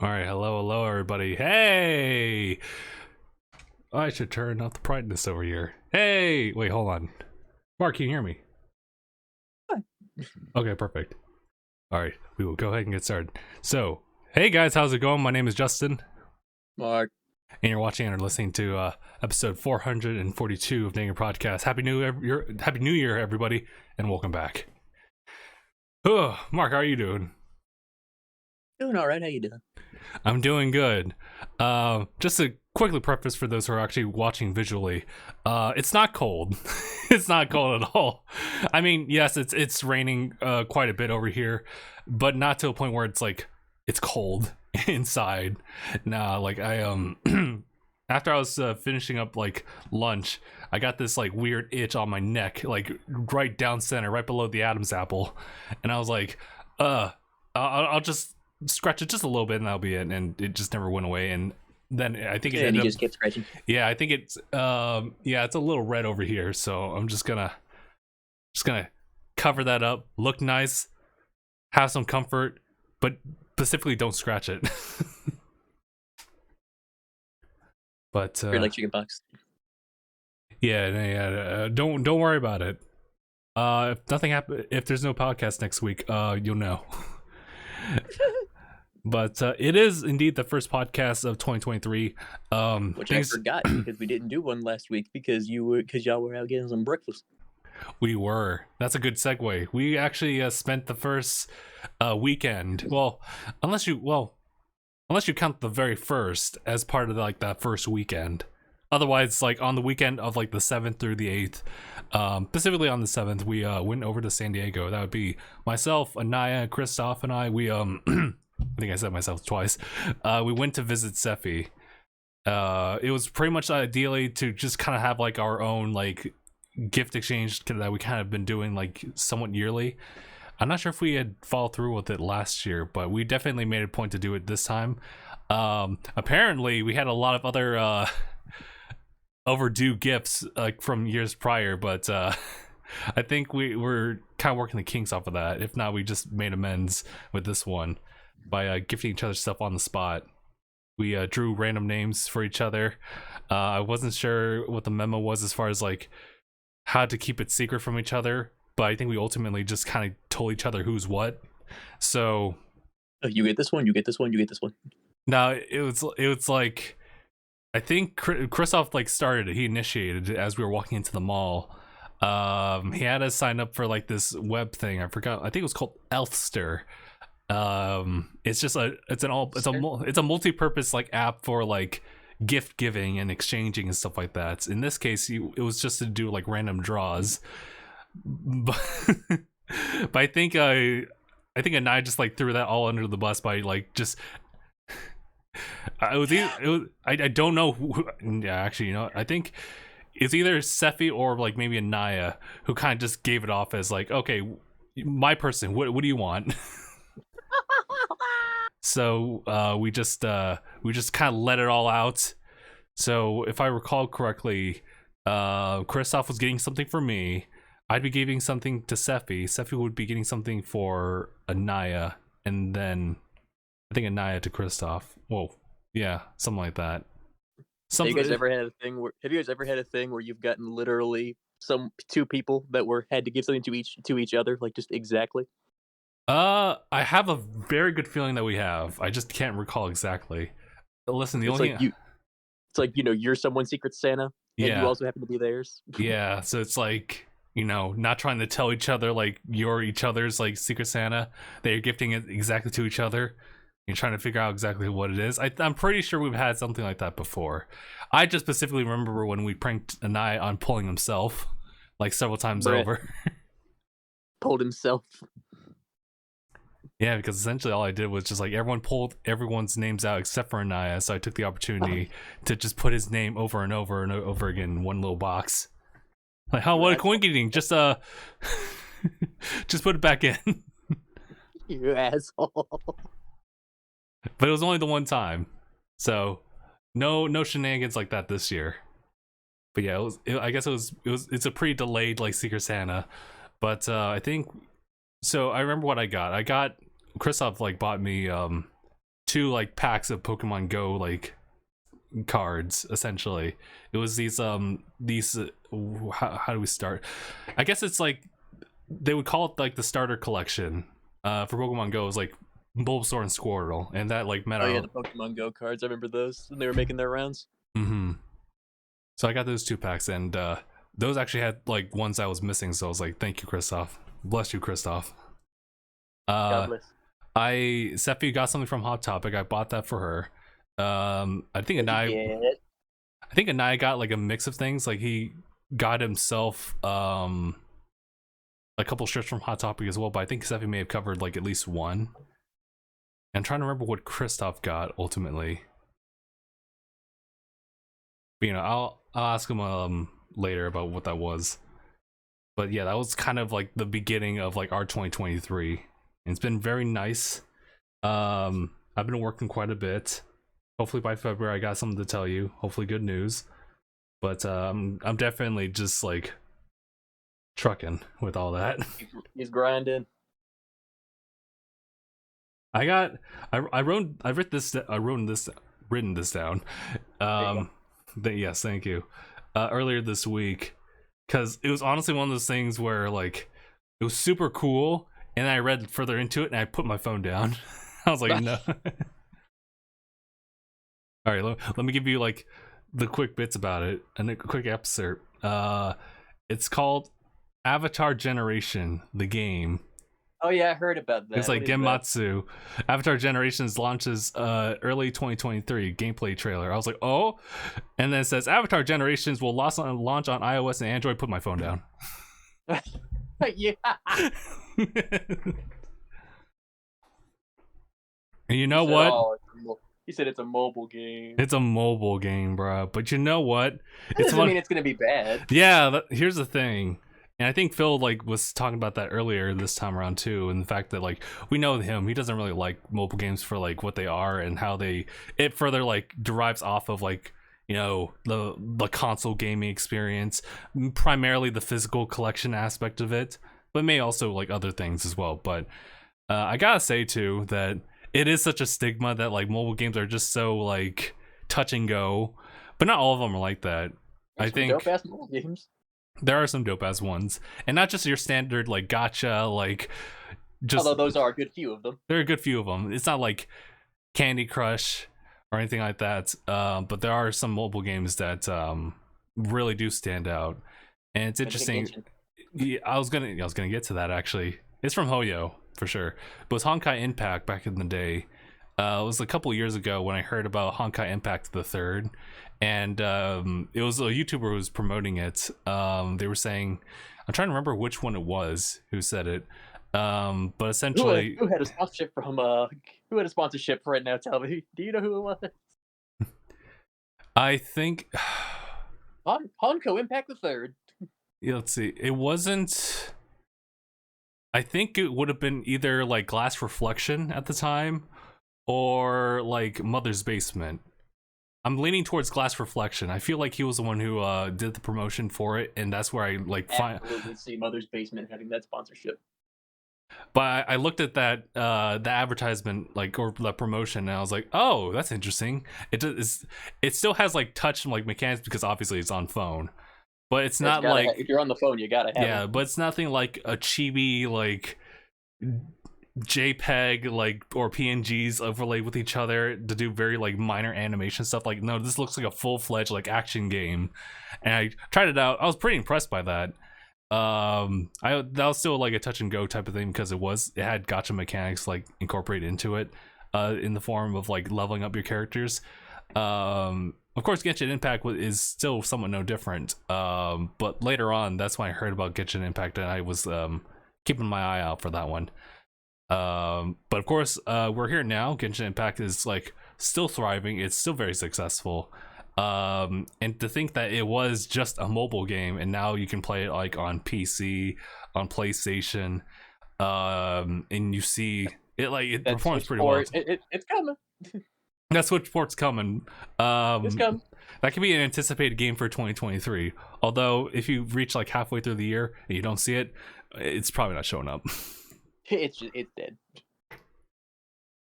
All right, hello, everybody. Hey! I should turn up the brightness over here. Hey! Wait, hold on. Mark, can you hear me? Hi. Okay, perfect. All right, we will go ahead and get started. So, hey guys, how's it going? My name is Justin. Mark. And you're watching and listening to episode 442 of DangIT Prodcast. Happy New Year, everybody, and welcome back. Mark, how are you doing? Doing all right. How you doing? I'm doing good. Just to quickly preface for those who are actually watching visually, it's not cold. It's not cold at all. I mean, yes, it's raining quite a bit over here, but not to a point where it's like it's cold inside. Nah, like I after I was finishing up like lunch, I got this like weird itch on my neck, like right down center, right below the Adam's apple, and I was like, I'll just scratch it just a little bit and that'll be it, and it just never went away. And then I think it ended just kept scratching. Yeah, I think it's it's a little red over here, so I'm just gonna cover that up, look nice, have some comfort, but specifically don't scratch it. But like chickenpox. Yeah, don't worry about it. If nothing happen, if there's no podcast next week, you'll know. But it is indeed the first podcast of 2023. Which I forgot because we didn't do one last week because y'all were out getting some breakfast. We were. That's a good segue. We actually spent the first weekend. Well, unless you count the very first as part of like that first weekend. Otherwise, like on the weekend of like the 7th through the 8th, specifically on the 7th, we went over to San Diego. That would be myself, Anaya, Christoph, and I. We I think I said myself twice. We went to visit Sephi. It was pretty much ideally to just kind of have like our own like gift exchange that we kind of been doing like somewhat yearly. I'm not sure if we had followed through with it last year, but we definitely made a point to do it this time. Apparently, we had a lot of other overdue gifts like from years prior, but I think we were kind of working the kinks off of that. If not, we just made amends with this one by gifting each other stuff on the spot. we drew random names for each other. I wasn't sure what the memo was as far as like how to keep it secret from each other, but I think we ultimately just kind of told each other who's what. So you get this one, you get this one, you get this one. no, it was like, I think Christoph like started it. He initiated it as we were walking into the mall. He had us sign up for like this web thing. I forgot. I think it was called Elfster. It's just it's a multi-purpose like app for like gift giving and exchanging and stuff like that. In this case, it was just to do like random draws. But I think Anaya just like threw that all under the bus by like just. I don't know who. Yeah, actually, I think it's either Sephi or like maybe Anaya who kind of just gave it off as like, okay, my person, what do you want? So we just kind of let it all out. So if I recall correctly, Christoph was getting something for me. I'd be giving something to Sephi. Sephi would be getting something for Anaya, and then I think Anaya to Christoph. Whoa, yeah, something like that. Have you guys ever had a thing where you've gotten literally two people that had to give something to each other, like just exactly? I have a very good feeling that we have. I just can't recall exactly. Listen, it's like you're someone's Secret Santa, and you also happen to be theirs. Yeah, so it's like, not trying to tell each other like you're each other's like Secret Santa, that you're gifting it exactly to each other. You're trying to figure out exactly what it is. I'm pretty sure we've had something like that before. I just specifically remember when we pranked Anaya on pulling himself like several times over. Pulled himself. Yeah, because essentially all I did was just like everyone pulled everyone's names out except for Anaya, so I took the opportunity to just put his name over and over and over again in one little box. Like, what a coincidence! Just just put it back in. You asshole. But it was only the one time, so no shenanigans like that this year. But yeah, I guess it's a pretty delayed like Secret Santa, but I think so. I remember what I got. Christoph like bought me 2 like packs of Pokemon Go like cards. Essentially, it was these how do we start? I guess it's like they would call it like the starter collection for Pokemon Go. Is like Bulbasaur and Squirtle, and that like meta. Oh yeah, the Pokemon Go cards. I remember those when they were making their rounds. Mm-hmm. So I got those 2 packs, and those actually had like ones I was missing. So I was like, "Thank you, Christoph. Bless you, Christoph." God bless. Sephi got something from Hot Topic. I bought that for her. I think Anaya got like a mix of things. Like he got himself a couple shirts from Hot Topic as well. But I think Sephi may have covered like at least one. I'm trying to remember what Christoph got ultimately. But, I'll ask him later about what that was. But yeah, that was kind of like the beginning of like our 2023. And it's been very nice. I've been working quite a bit. Hopefully by February I got something to tell you. Hopefully good news. But I'm definitely just like trucking with all that. He's grinding. I've written this down. Yes, thank you. Earlier this week, because it was honestly one of those things where like it was super cool, and I read further into it, and I put my phone down. I was like, no. All right, let me give you like the quick bits about it and a quick excerpt. It's called Avatar Generation, the game. Oh yeah, I heard about that. It's like Genmatsu. Avatar Generations launches early 2023 gameplay trailer. I was like, oh, and then it says Avatar Generations will launch on iOS and Android. Put my phone down. Yeah. And you know what? He said it's a mobile game. It's a mobile game, bro. But you know what? That doesn't mean it's gonna be bad. Yeah, here's the thing. And I think Phil like was talking about that earlier this time around too, and the fact that like we know him, he doesn't really like mobile games for like what they are and how it further like derives off of like the console gaming experience, primarily the physical collection aspect of it, but may also like other things as well. But I gotta say too that it is such a stigma that like mobile games are just so like touch and go, but not all of them are like that. I think dope ass mobile games. there are some dope ass ones, and not just your standard like gotcha, like just. Although those are a good few of them. There are a good few of them. It's not like Candy Crush or anything like that, but there are some mobile games that really do stand out, and it's interesting. Yeah, I was gonna get to that actually. It's from Hoyo for sure, but it was Honkai Impact back in the day. It was a couple years ago when I heard about Honkai Impact the Third, and it was a YouTuber who was promoting it. They were saying, I'm trying to remember which one it was who said it, but essentially, who had a sponsorship from who had a sponsorship right now? Tell me, do you know who it was? I think Honkai Impact the Third. Yeah, let's see. It wasn't. I think it would have been either like Glass Reflection at the time, or like Mother's Basement. I'm leaning towards Glass Reflection. I feel like he was the one who did the promotion for it, and that's where I like find. Absolutely see Mother's Basement having that sponsorship. But I looked at that the advertisement like or the promotion, and I was like, oh, that's interesting. It still has like touch like mechanics because obviously it's on phone. But it's not like if you're on the phone, you gotta have it. But it's nothing like a chibi like JPEG like or PNGs overlaid with each other to do very like minor animation stuff. Like no, this looks like a full-fledged like action game, and I tried it out. I was pretty impressed by that. That was still like a touch and go type of thing because it had gacha mechanics like incorporated into it, in the form of like leveling up your characters. Of course, Genshin Impact is still somewhat no different. But later on, that's when I heard about Genshin Impact, and I was keeping my eye out for that one. But of course, we're here now. Genshin Impact is like still thriving. It's still very successful. And to think that it was just a mobile game, and now you can play it like on PC, on PlayStation, and you see it like it performs pretty well. It's coming. That's what Port's coming. It's coming. That could be an anticipated game for 2023. Although, if you reach like halfway through the year and you don't see it, it's probably not showing up. It's dead.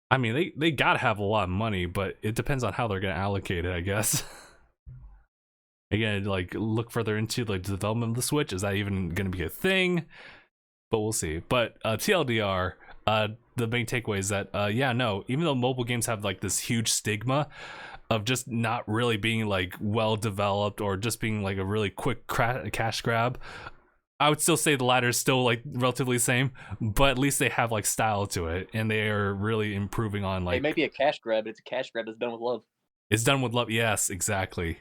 I mean, they gotta have a lot of money, but it depends on how they're gonna allocate it, I guess. Again, like look further into like the development of the Switch. Is that even gonna be a thing? But we'll see. But TLDR. The main takeaway is that even though mobile games have like this huge stigma of just not really being like well developed or just being like a really quick cash grab, I would still say the latter is still like relatively the same, but at least they have like style to it, and they are really improving on like. It may be a cash grab, but it's a cash grab that's done with love. It's done with love. Yes, exactly.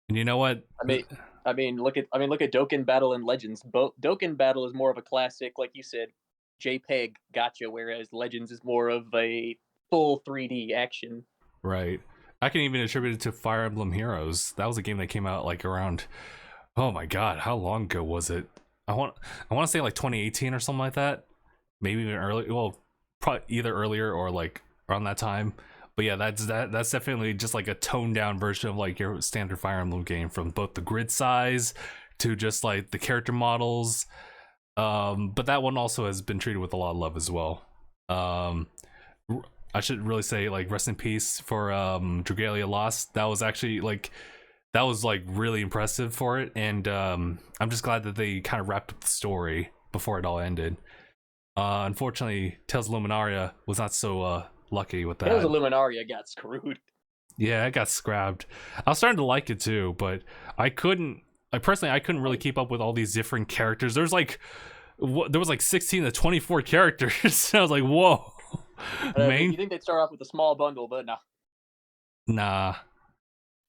And you know what? I mean, look at Dokkan Battle and Legends. Dokkan Battle is more of a classic, like you said, JPEG gotcha, whereas Legends is more of a full 3D action. Right. I can even attribute it to Fire Emblem Heroes. That was a game that came out like around, oh my god, how long ago was it? I want to say like 2018 or something like that. Maybe even early. Well, probably either earlier or like around that time. But yeah, that's definitely just like a toned down version of like your standard Fire Emblem game, from both the grid size to just like the character models. But that one also has been treated with a lot of love as well. I should really say like rest in peace for Dragalia Lost. That was actually like really impressive for it, and I'm just glad that they kind of wrapped up the story before it all ended. Unfortunately, Tales of Luminaria was not so lucky with that. Tales of Luminaria got screwed. Yeah, it got scrapped. I was starting to like it too, but I couldn't really keep up with all these different characters. There was like 16 to 24 characters. I was like, whoa. You think they'd start off with a small bundle, but nah.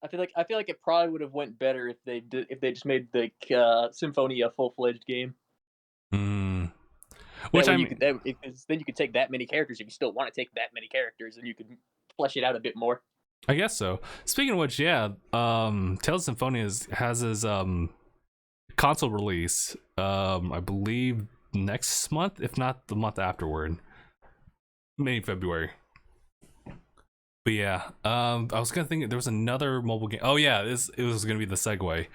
I feel like it probably would have went better if they just made the Symphony a full-fledged game. Which then you could take that many characters if you still want to take that many characters, and you could flesh it out a bit more. I guess so. Speaking of which, yeah, Tales of Symphonia has his console release, I believe next month, if not the month afterward, maybe February. But yeah, I was gonna think there was another mobile game. Oh yeah, it was gonna be the segue,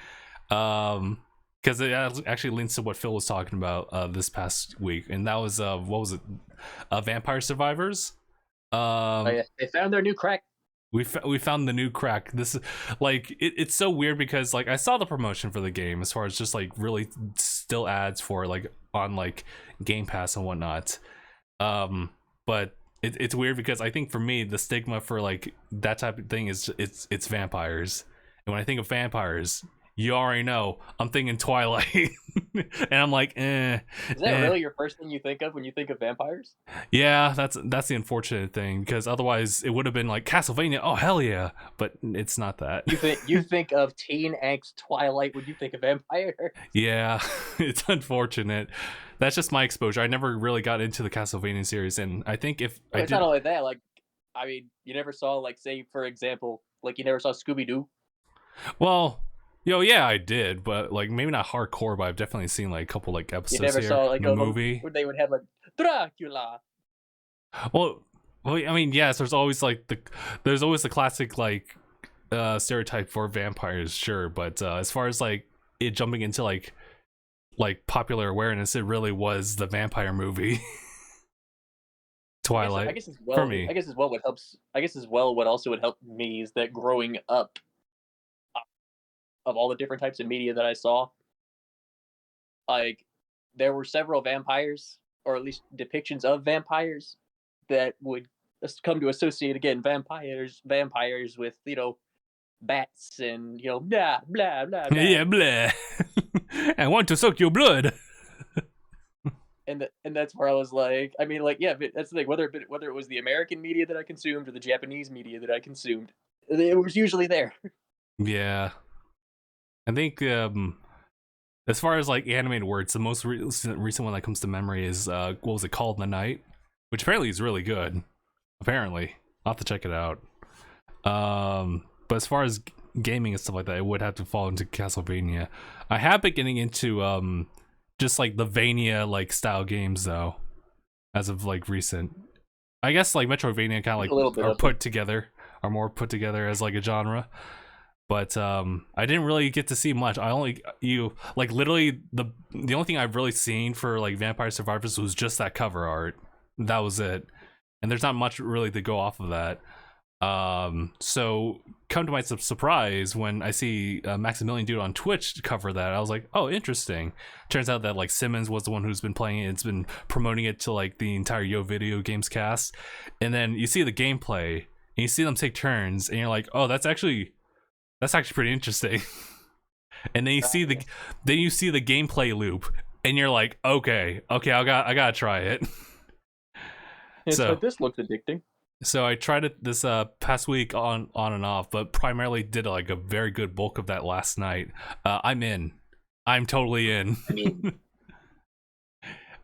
because it actually links to what Phil was talking about this past week, and that was what was it, Vampire Survivors. Um, They found their new crack. we found the new crack. This is like it's so weird because like I saw the promotion for the game as far as just like really still ads for like on like Game Pass and whatnot. But it's weird because I think for me the stigma for like that type of thing is it's vampires, and when I think of vampires, you already know I'm thinking Twilight, and I'm like, Is that really your first thing you think of when you think of vampires? yeah, that's the unfortunate thing because otherwise it would have been like Castlevania. Oh hell yeah, but it's not that. You think of teen angst Twilight when you think of vampire. Yeah, it's unfortunate. That's just my exposure. I never really got into the Castlevania series, and I think if I It's did, not only that. Like, I mean, you never saw like, say for example, like you never saw Scooby Doo. well, yeah, I did, but like maybe not hardcore, but I've definitely seen like a couple like You episodes never here saw like in the a movie. where they would have like Dracula. Well, I mean, yes, there's always the classic like stereotype for vampires, sure, but as far as like it jumping into like popular awareness, it really was the vampire movie Twilight I guess as well. for me. I guess as well what helps. I guess as well what also would help me is that growing up, of all the different types of media that I saw, like there were several vampires, or at least depictions of vampires, that would come to associate again vampires with bats and blah blah blah blah. Yeah, blah. I want to suck your blood. And that's where I was like, I mean, like, yeah, but that's the thing. Whether it was the American media that I consumed or the Japanese media that I consumed, it was usually there. Yeah, I think as far as like animated words, the most recent one that comes to memory is what was it called, The Night, which apparently is really good. Apparently, I'll have to check it out. But as far as gaming and stuff like that, it would have to fall into Castlevania. I have been getting into just like the Vania like style games though, as of like recent. I guess like Metroidvania kind of like A little bit are more put together as like a genre. But I didn't really get to see much. I only literally the only thing I've really seen for like Vampire Survivors was just that cover art. That was it. And there's not much really to go off of that. So come to my surprise when I see Maximilian Dude on Twitch cover that, I was like, oh, interesting. Turns out that like Simmons was the one who's been playing it. It's been promoting it to like the entire Yo Video Games cast. And then you see the gameplay and you see them take turns and you're like, oh, that's actually pretty interesting. And then you see the gameplay loop and you're like, okay, I gotta try it. So this looks addicting. So I tried it this past week on and off, but primarily did like a very good bulk of that last night. I'm totally in. I mean,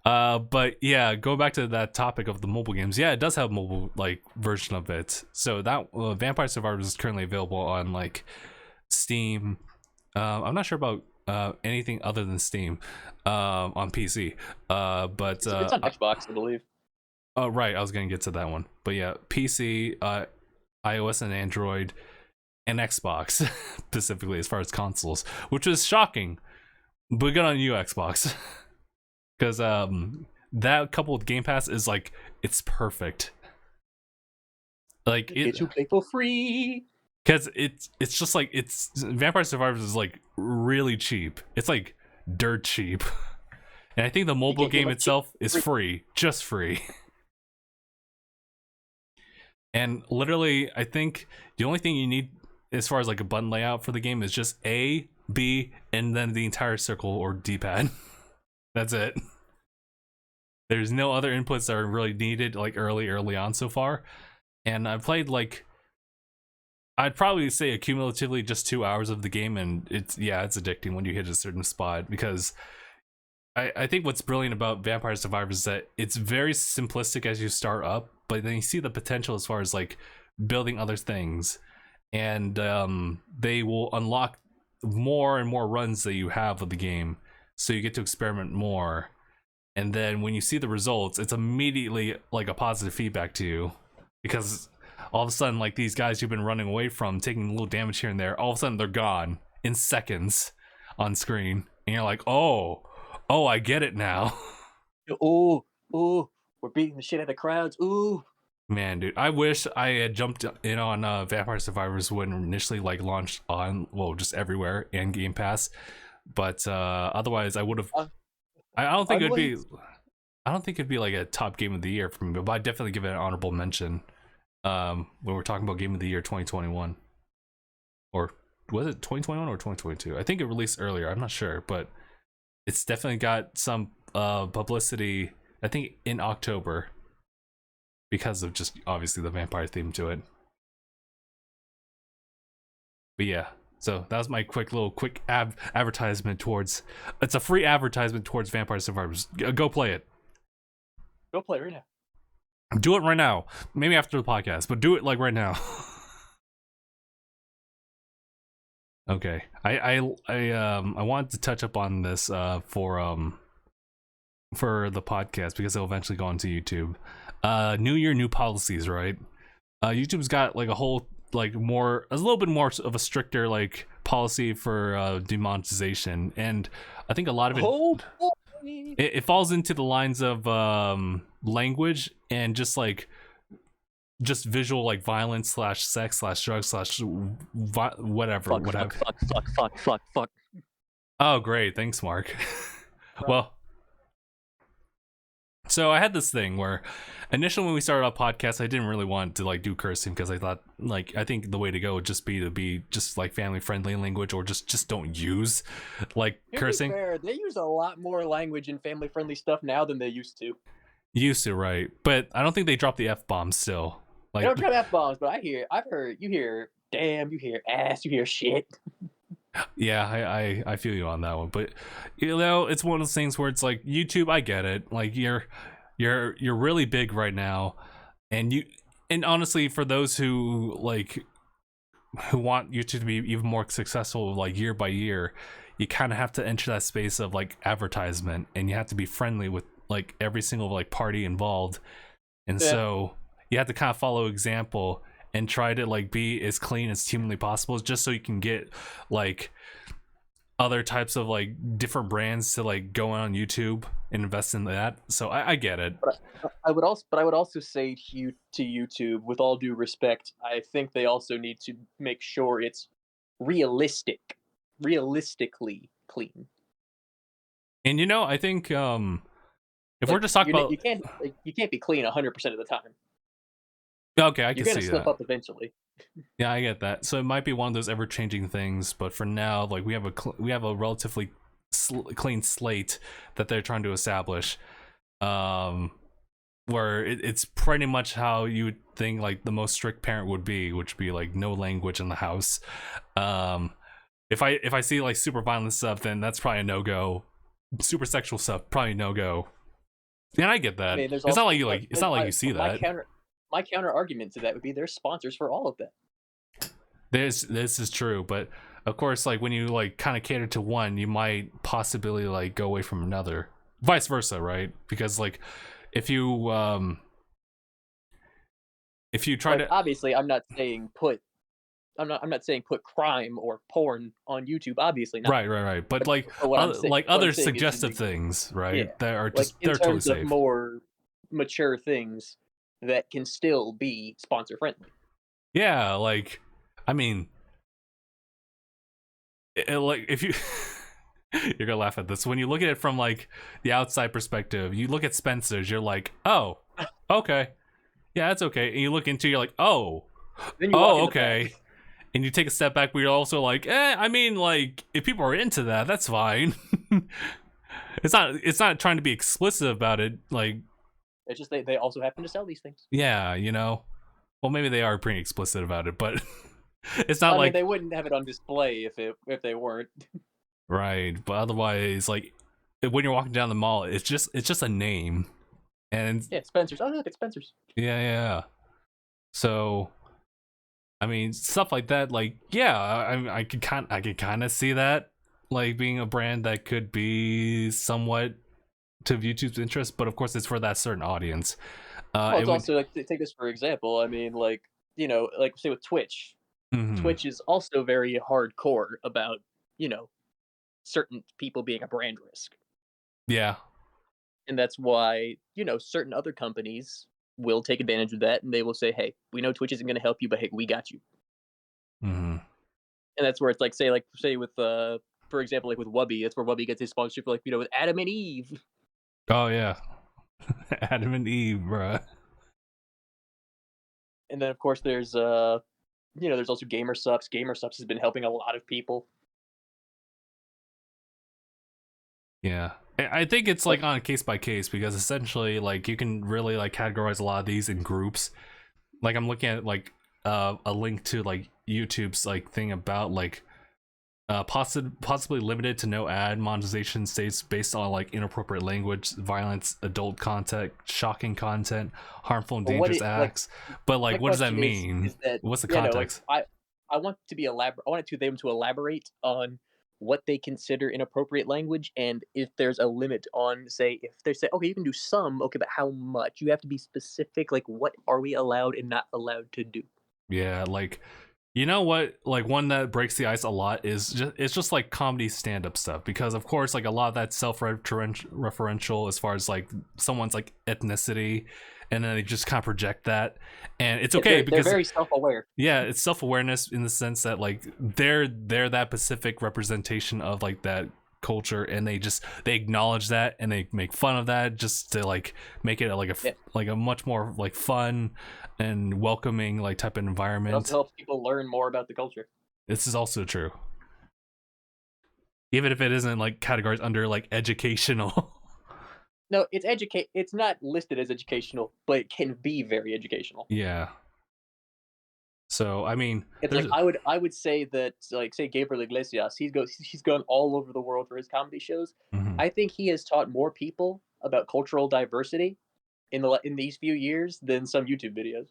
but yeah, go back to that topic of the mobile games. Yeah, it does have a mobile like version of it. So that Vampire Survivors is currently available on like Steam. I'm not sure about anything other than Steam on PC. But it's on Xbox, I believe. Oh, right. I was going to get to that one. But yeah, PC, iOS and Android, and Xbox, specifically as far as consoles, which was shocking. But good on you, Xbox. Because that coupled with Game Pass is like, it's perfect. Like, Get you play for free. Because it's just like, Vampire Survivors is like really cheap. It's like dirt cheap. And I think the mobile game itself is free. Just free. And literally, I think the only thing you need as far as like a button layout for the game is just A, B, and then the entire circle or D-pad. That's it. There's no other inputs that are really needed like early on so far. And I've played like, I'd probably say accumulatively just 2 hours of the game, and it's addicting when you hit a certain spot, because I think what's brilliant about Vampire Survivors is that it's very simplistic as you start up, but then you see the potential as far as like building other things, and they will unlock more and more runs that you have of the game, so you get to experiment more. And then when you see the results, it's immediately like a positive feedback to you, because all of a sudden, like, these guys you've been running away from, taking a little damage here and there, all of a sudden they're gone in seconds on screen, and you're like, oh, I get it now. Ooh, we're beating the shit out of crowds. Ooh. Man, dude, I wish I had jumped in on Vampire Survivors when it initially like launched on, well, just everywhere and Game Pass. But otherwise, I would have. Uh, I don't think it I'm would late. be. I don't think it'd be like a top game of the year for me, but I'd definitely give it an honorable mention. When we're talking about game of the year 2021, or was it 2021 or 2022? I think it released earlier. I'm not sure, but it's definitely got some publicity. I think in October because of just obviously the vampire theme to it. But yeah, so that was my quick advertisement towards. It's a free advertisement towards Vampire Survivors. Go play it. Go play right now. Do it right now. Maybe after the podcast, but do it like right now. Okay, I wanted to touch up on this for the podcast because it'll eventually go onto YouTube. New year, new policies, right? YouTube's got like a whole like a little bit more of a stricter like policy for demonetization, and I think a lot of it falls into the lines of language and just visual like violence slash sex slash drugs slash whatever. Fuck. Oh great, thanks Mark. Well, so I had this thing where initially when we started our podcast, I didn't really want to like do cursing because I thought like I think the way to go would just be to be just like family friendly language or just don't use like cursing. Fair, they use a lot more language in family friendly stuff now than they used to. Used to, right? But I don't think they drop the F-bomb still. Like, They don't drop F-bombs, but you hear damn, you hear ass, you hear shit. yeah, I feel you on that one. But you know, it's one of those things where it's like YouTube, I get it. Like you're really big right now, and honestly, for those who want YouTube to be even more successful, like year by year, you kind of have to enter that space of like advertisement, and you have to be friendly with like every single like party involved, and so you have to kind of follow example and try to like be as clean as humanly possible just so you can get like other types of like different brands to like go on YouTube and invest in that. So I get it. But I would also say to YouTube, with all due respect, I think they also need to make sure it's realistically clean. And you know, I think if we're just talking about, you can't be clean 100% of the time. okay, I can see that. You're gonna slip up eventually. Yeah, I get that. So it might be one of those ever-changing things, but for now, like we have a relatively clean slate that they're trying to establish, where it's pretty much how you would think like the most strict parent would be, which would be like no language in the house. If I see like super violent stuff, then that's probably a no-go. Super sexual stuff, probably no-go. Yeah, I get that. I mean, it's not like you see that. My counter argument to that would be there's sponsors for all of that. This is true, but of course, like when you like kind of cater to one, you might possibly like go away from another, vice versa, right? Because like if you try to, obviously, I'm not saying put crime or porn on YouTube. Obviously not. Right. But like other suggestive things, right? Yeah. That are just they're totally safe. Of more mature things that can still be sponsor friendly. Yeah, like I mean, like if you you're gonna laugh at this when you look at it from like the outside perspective. You look at Spencer's, you're like, oh, okay, yeah, that's okay. And you look into, you're like, oh, okay. And you take a step back, but you're also like, I mean, like if people are into that, that's fine. It's not trying to be explicit about it, like. It's just they also happen to sell these things. Yeah, you know. Well, maybe they are pretty explicit about it, but it's not like they wouldn't have it on display if they weren't. Right, but otherwise, like when you're walking down the mall, it's just a name, and yeah, Spencer's. Oh, look, it's Spencer's. Yeah. So, I mean, stuff like that. Like, yeah, I could kind of see that, like being a brand that could be somewhat to YouTube's interest, but of course it's for that certain audience. It's also like, take this for example. I mean, like, you know, like say with Twitch, Twitch is also very hardcore about, you know, certain people being a brand risk. Yeah, and that's why, you know, certain other companies will take advantage of that, and they will say, "Hey, we know Twitch isn't going to help you, but hey, we got you." Mm-hmm. And that's where it's like, say with for example, like with Wubby, that's where Wubby gets his sponsorship, like with Adam and Eve. Oh yeah, Adam and Eve, bruh. And then of course there's there's also GamerSupps. GamerSupps has been helping a lot of people. Yeah, I think it's like on a case by case, because essentially like you can really like categorize a lot of these in groups. Like I'm looking at like a link to like YouTube's like thing about like possibly limited to no ad monetization states based on like inappropriate language, violence, adult content, shocking content, harmful and dangerous acts. But like, what does that mean? Is that, What's the context? I want to be I wanted to them to elaborate on what they consider inappropriate language, and if there's a limit on, say, if they say, okay, you can do some, okay, but how much? You have to be specific. Like, what are we allowed and not allowed to do? Yeah, like, you know what, like one that breaks the ice a lot is just like comedy stand-up stuff, because of course like a lot of that's self-referential as far as like someone's like ethnicity, and then they just kind of project that, and it's okay because they're very self-aware. Yeah, it's self-awareness in the sense that like they're that specific representation of like that culture, and they acknowledge that and they make fun of that just to like make it like a much more like fun and welcoming like type of environment. It also helps people learn more about the culture. This is also true, even if it isn't like categorized under like educational. No, it's not listed as educational, but it can be very educational. Yeah. So I mean, it's like I would say that, like, say Gabriel Iglesias, he's gone all over the world for his comedy shows. Mm-hmm. I think he has taught more people about cultural diversity in these few years than some YouTube videos.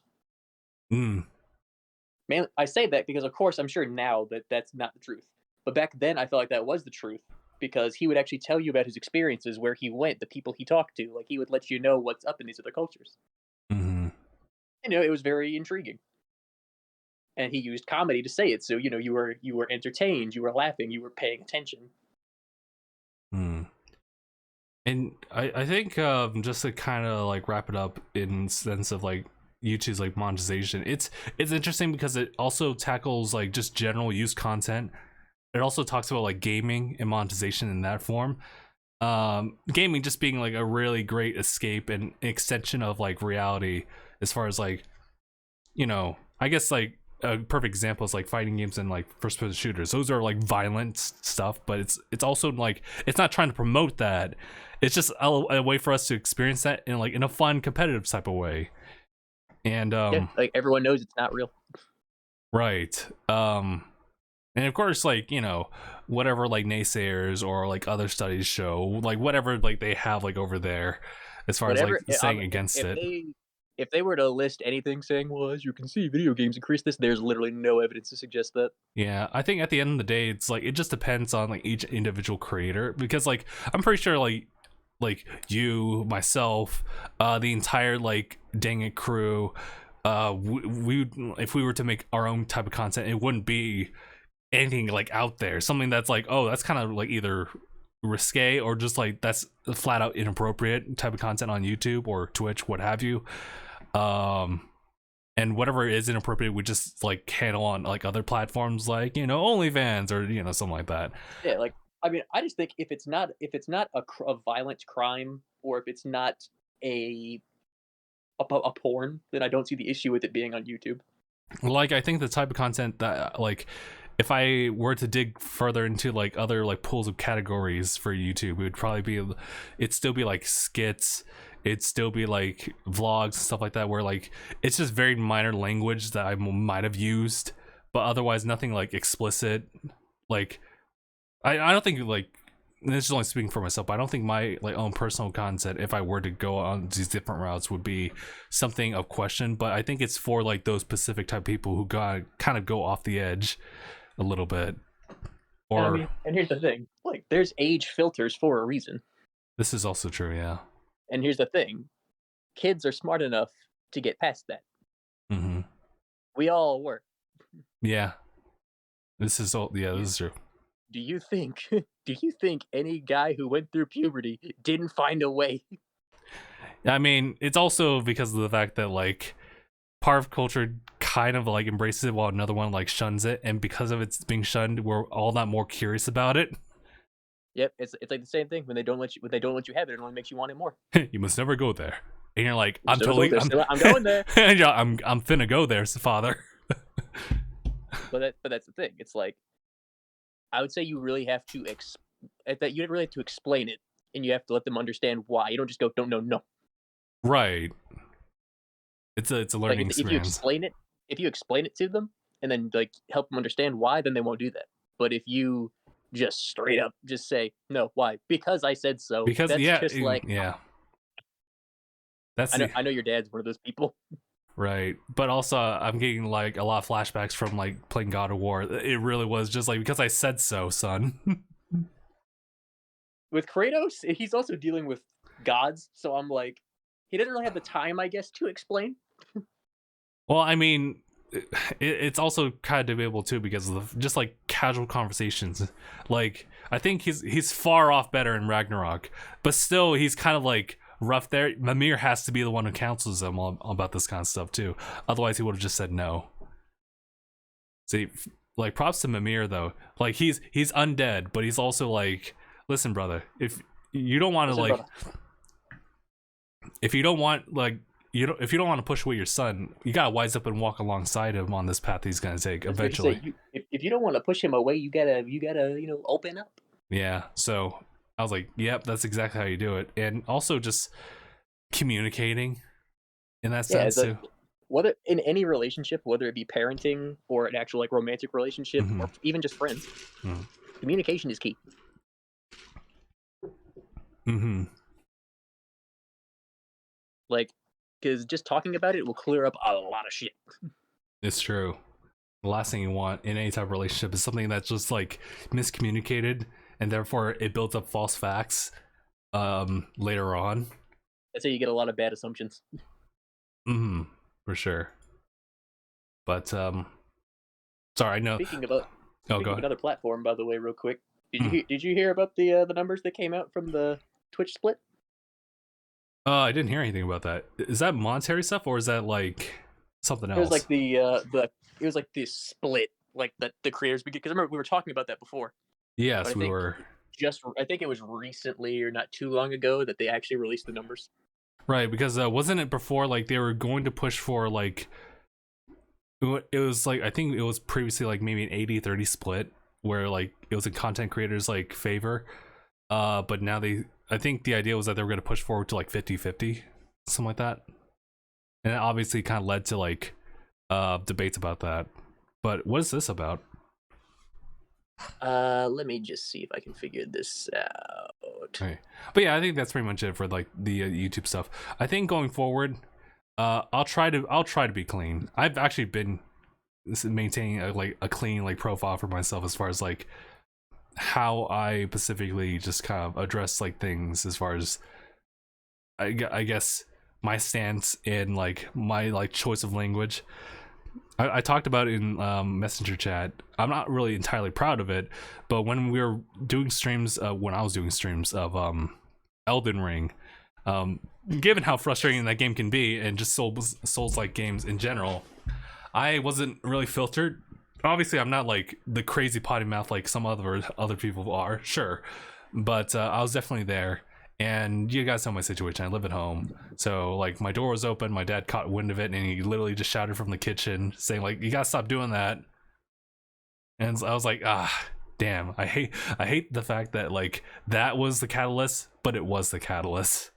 Man, I say that because of course I'm sure now that that's not the truth, but back then I felt like that was the truth, because he would actually tell you about his experiences, where he went, the people he talked to, like he would let you know what's up in these other cultures. Mm-hmm. It was very intriguing. And he used comedy to say it, so you were entertained, you were laughing, you were paying attention. And I think just to kind of like wrap it up in sense of like YouTube's like monetization, it's interesting because it also tackles like just general use content. It also talks about like gaming and monetization in that form. Gaming just being like a really great escape and extension of like reality, as far as like, I guess like a perfect example is like fighting games and like first person shooters. Those are like violent stuff, but it's also like, it's not trying to promote that. It's just a way for us to experience that in a fun competitive type of way. And like everyone knows it's not real. Right. And of course, like, whatever like naysayers or like other studies show, like whatever like they have like over there as far as like saying against it. If they were to list anything saying, well, as you can see, video games increase this, there's literally no evidence to suggest that. Yeah, I think at the end of the day, it's like, it just depends on like each individual creator, because like I'm pretty sure like you, myself, the entire like DangIT crew, we if we were to make our own type of content, it wouldn't be anything like out there, something that's like, oh, that's kind of like either risque or just like that's flat out inappropriate type of content on YouTube or Twitch, what have you. And whatever is inappropriate, we just like handle on like other platforms, like OnlyFans or something like that. Yeah, like, I mean, I just think if it's not a violent crime, or if it's not a porn, then I don't see the issue with it being on YouTube. Like, I think the type of content that like, if I were to dig further into like other like pools of categories for YouTube, it would probably it'd still be like skits, it'd still be like vlogs and stuff like that, where like it's just very minor language that I might have used, but otherwise nothing like explicit. Like I don't think, like, this is only speaking for myself, but I don't think my like own personal content, if I were to go on these different routes, would be something of question. But I think it's for like those specific type of people who kind of go off the edge a little bit. Or and here's the thing, like, there's age filters for a reason. This is also true, yeah. And here's the thing, kids are smart enough to get past that. Mm-hmm. We all were. Yeah. This is true. Do you think any guy who went through puberty didn't find a way? I mean, it's also because of the fact that like part of culture kind of like embraces it while another one like shuns it, and because of it's being shunned, we're all that more curious about it. Yep, it's like the same thing when they don't let you have it. It only makes you want it more. You must never go there, and you're like, I'm Still go totally, there. I'm going there. I'm finna go there, father. But that's the thing. It's like I would say you really have to that you really have to explain it, and you have to let them understand why. You don't just go, don't know, no. Right. It's a Like learning if you experience. explain it to them, and then like help them understand why, then they won't do that. But if you just straight up just say no, why? Because I said so. Because That's yeah, just like yeah. That's I know. the I know your dad's one of those people. right. But also, I'm getting like a lot of flashbacks from like playing God of War. It really was just like because I said so, son. With Kratos, he's also dealing with gods, so I'm like, he doesn't really have the time, I guess, to explain. Well, I mean, it's also kind of debatable too because of just like casual conversations. Like, I think he's far off better in Ragnarok, but still, he's kind of like rough there. Mimir has to be the one who counsels him about this kind of stuff too. Otherwise, he would have just said no. See, like props to Mimir though. Like he's undead, but he's also like, listen, brother, if you don't want to like, Brother. if you don't want like if you don't want to push away your son, you gotta wise up and walk alongside him on this path he's gonna take eventually. If you don't want to push him away, you gotta open up. Yeah. So I was like, yep, that's exactly how you do it, and also just communicating in that sense too. Whether in any relationship, whether it be parenting or an actual like romantic relationship or even just friends, communication is key. Like, because just talking about it will clear up a lot of shit. It's true. The last thing you want in any type of relationship is something that's just like miscommunicated, and therefore it builds up false facts later on. That's how you get a lot of bad assumptions. For sure. But sorry, I know. Speaking of another platform, by the way, real quick, did you hear about the numbers that came out from the Twitch split? I didn't hear anything about that. Is that monetary stuff or is that like something else? It was like it was like the split, like the creators, because I remember we were talking about that before. Yes, we were. I think it was recently or not too long ago that they actually released the numbers. Right, because wasn't it before like they were going to push for like it was like I think it was previously like maybe an 80-30 split where like it was in content creators like favor, but now I think the idea was that they were going to push forward to like 50-50, something like that, and it obviously kind of led to like debates about that. But what is this about? Let me just see if I can figure this out. Okay. But yeah, I think that's pretty much it for like the YouTube stuff. I think going forward, I'll try to be clean. I've actually been maintaining a clean like profile for myself as far as like how I specifically just kind of address like things as far as I guess my stance in like my like choice of language. I talked about it in Messenger chat. I'm not really entirely proud of it, but when we were doing streams, when I was doing streams of Elden Ring, given how frustrating that game can be and just Souls-like games in general, I wasn't really filtered. Obviously, I'm not like the crazy potty mouth like some other people are, sure, but I was definitely there. And you guys know my situation. I live at home, so like my door was open. My dad caught wind of it, and he literally just shouted from the kitchen, saying like, "You gotta stop doing that." And I was like, damn. I hate the fact that like that was the catalyst, but it was the catalyst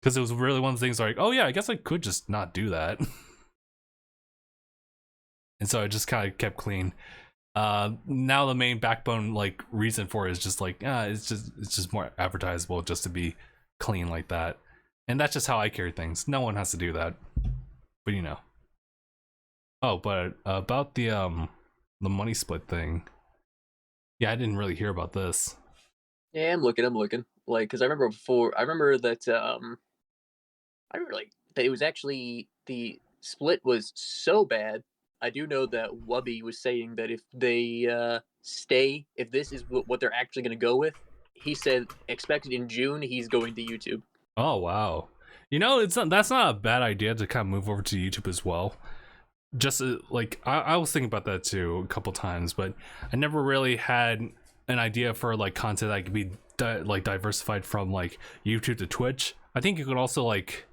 because it was really one of the things like, oh yeah, I guess I could just not do that. And so I just kind of kept clean. Now the main backbone like reason for it is just like it's just more advertisable just to be clean like that, and that's just how I carry things. No one has to do that, but you know. Oh, but about the money split thing, yeah, I didn't really hear about this. Yeah, I'm looking. Like, because I remember that that it was actually the split was so bad. I do know that Wubby was saying that if they if this is what they're actually going to go with, he said expected in June he's going to YouTube. Oh wow. That's not a bad idea to kind of move over to YouTube as well. Just like I was thinking about that too a couple times, but I never really had an idea for like content that could be like diversified from like YouTube to Twitch. I think you could also like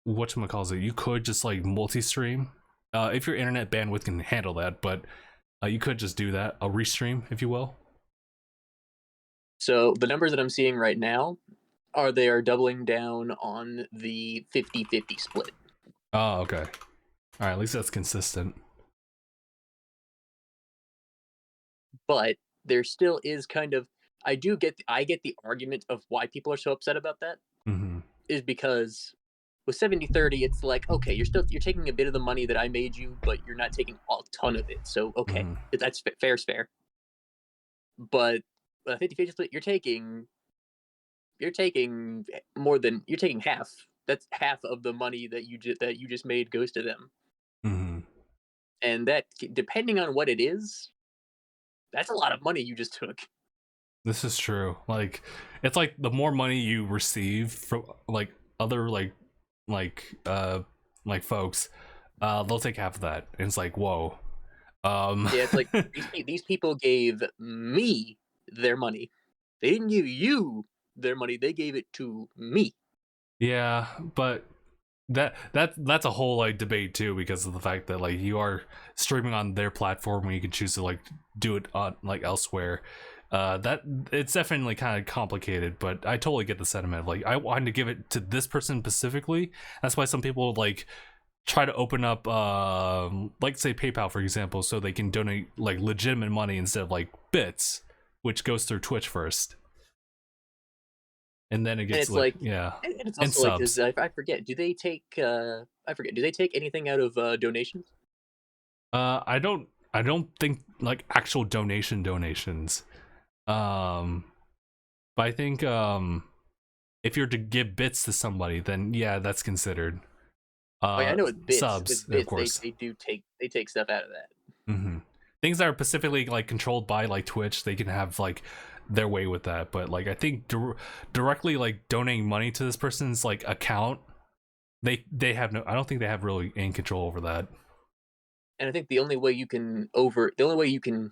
whatchamacallit, you could just like multi-stream if your internet bandwidth can handle that, but you could just do that, a restream, if you will. So the numbers that I'm seeing right now are they are doubling down on the 50-50 split. Oh, okay. All right, at least that's consistent. But there still is kind of I get the argument of why people are so upset about that. Mm-hmm. Is because with 70-30, it's like, okay, you're taking a bit of the money that I made you, but you're not taking a ton of it. So okay, that's fair's fair. But 50-50 split, you're taking half. That's half of the money that you just made goes to them. Mm-hmm. And that, depending on what it is, that's a lot of money you just took. This is true. Like, it's like the more money you receive from like other folks, they'll take half of that. And it's like, whoa. Yeah, it's like these people gave me their money. They didn't give you their money. They gave it to me. Yeah, but that's a whole like debate too, because of the fact that like you are streaming on their platform where you can choose to like do it on like elsewhere. That it's definitely kind of complicated, but I totally get the sentiment of like I wanted to give it to this person specifically. That's why some people like try to open up like say PayPal, for example, so they can donate like legitimate money instead of like bits, which goes through Twitch first, and then it gets like yeah. And it's also like this, I forget, do they take do they take anything out of donations? I don't think like actual donations. But I think if you're to give bits to somebody, then yeah, that's considered. I know with bits, subs, with bits, of course. they take stuff out of that. Mm-hmm. Things that are specifically like controlled by like Twitch, they can have like their way with that. But like I think directly like donating money to this person's like account, they have no. I don't think they have really any control over that. And I think the only way you can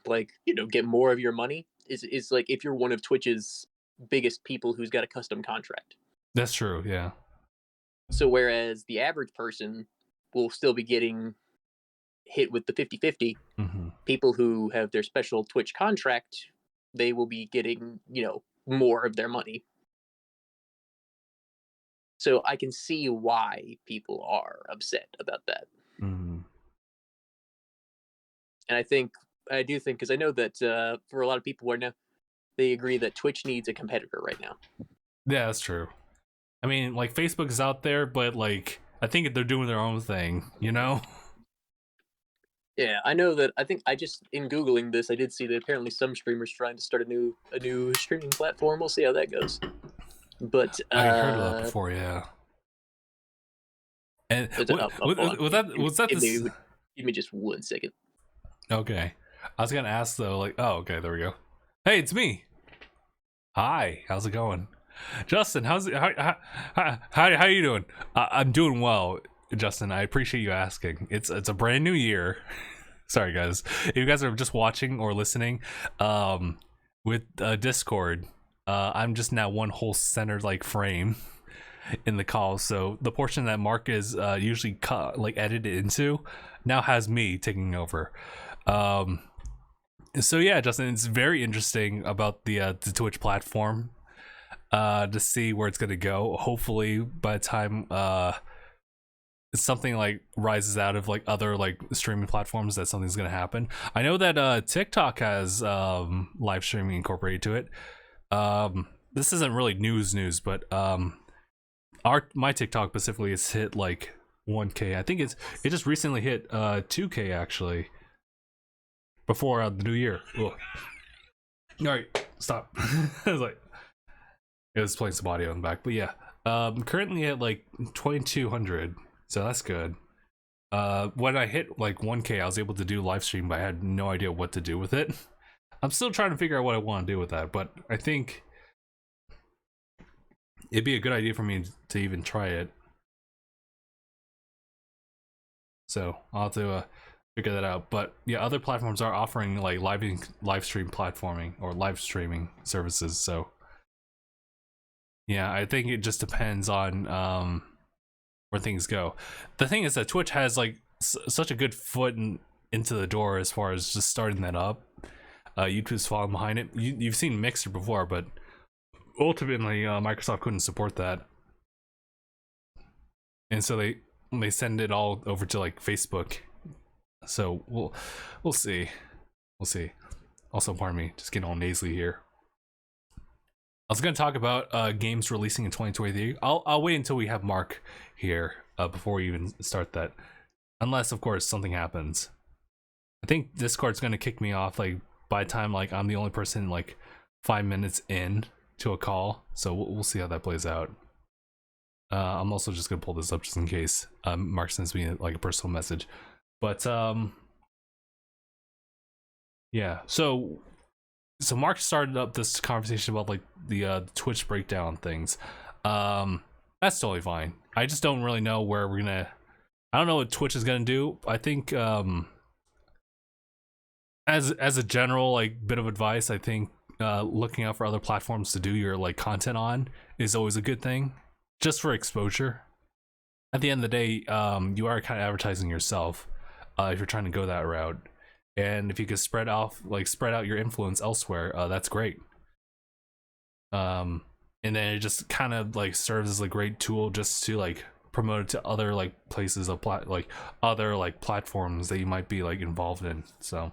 like get more of your money is like if you're one of Twitch's biggest people who's got a custom contract. That's true, yeah. So whereas the average person will still be getting hit with the 50-50, people who have their special Twitch contract, they will be getting, more of their money. So I can see why people are upset about that. Mm-hmm. And I do think, because I know that for a lot of people now, they agree that Twitch needs a competitor right now. Yeah, that's true. I mean, like Facebook is out there, but like I think they're doing their own thing, you know? Yeah, I know that. I think in Googling this, I did see that apparently some streamers trying to start a new streaming platform. We'll see how that goes. But I heard of that before, yeah. And was that give me just 1 second. Okay, I was gonna ask though, like, oh, okay, there we go. Hey, it's me. Hi, how's it going, Justin? How you doing? I'm doing well, Justin. I appreciate you asking. It's a brand new year. Sorry, guys, if you guys are just watching or listening, with Discord, I'm just now one whole centered like frame in the call, so the portion that Mark is usually edited into now has me taking over. So yeah, Justin, it's very interesting about the Twitch platform to see where it's gonna go. Hopefully by the time something like rises out of like other like streaming platforms, that something's gonna happen. I know that TikTok has live streaming incorporated to it. This isn't really news, but my TikTok specifically has hit like 1K. I think it just recently hit 2K actually before the new year. Ugh. All right, stop. I was like, it was playing some audio in the back, but yeah, currently at like 2200, so that's good. When I hit like 1K, I was able to do live stream, but I had no idea what to do with it. I'm still trying to figure out what I want to do with that, but I think It'd be a good idea for me to even try it. So I'll have to figure that out. But yeah, other platforms are offering like live stream platforming or live streaming services. So yeah, I think it just depends on where things go. The thing is that Twitch has like such a good foot into the door as far as just starting that up. YouTube's falling behind it. You've seen Mixer before, but ultimately Microsoft couldn't support that, and so they send it all over to like Facebook. So we'll see. Also, pardon me, just getting all nasally here. I was gonna talk about games releasing in 2023. I'll wait until we have Mark here before we even start that, unless of course something happens. I think Discord's gonna kick me off like by the time like I'm the only person like 5 minutes in to a call. So we'll see how that plays out. I'm also just gonna pull this up just in case Mark sends me like a personal message. But yeah, so Mark started up this conversation about like the Twitch breakdown things. That's totally fine. I just don't really know where we're gonna. I don't know what Twitch is gonna do. I think as a general like bit of advice, I think looking out for other platforms to do your like content on is always a good thing, just for exposure. At the end of the day, you are kind of advertising yourself if you're trying to go that route. And if you could spread out your influence elsewhere, that's great. And then it just kind of like serves as a great tool just to like promote it to other like places of other like platforms that you might be like involved in. So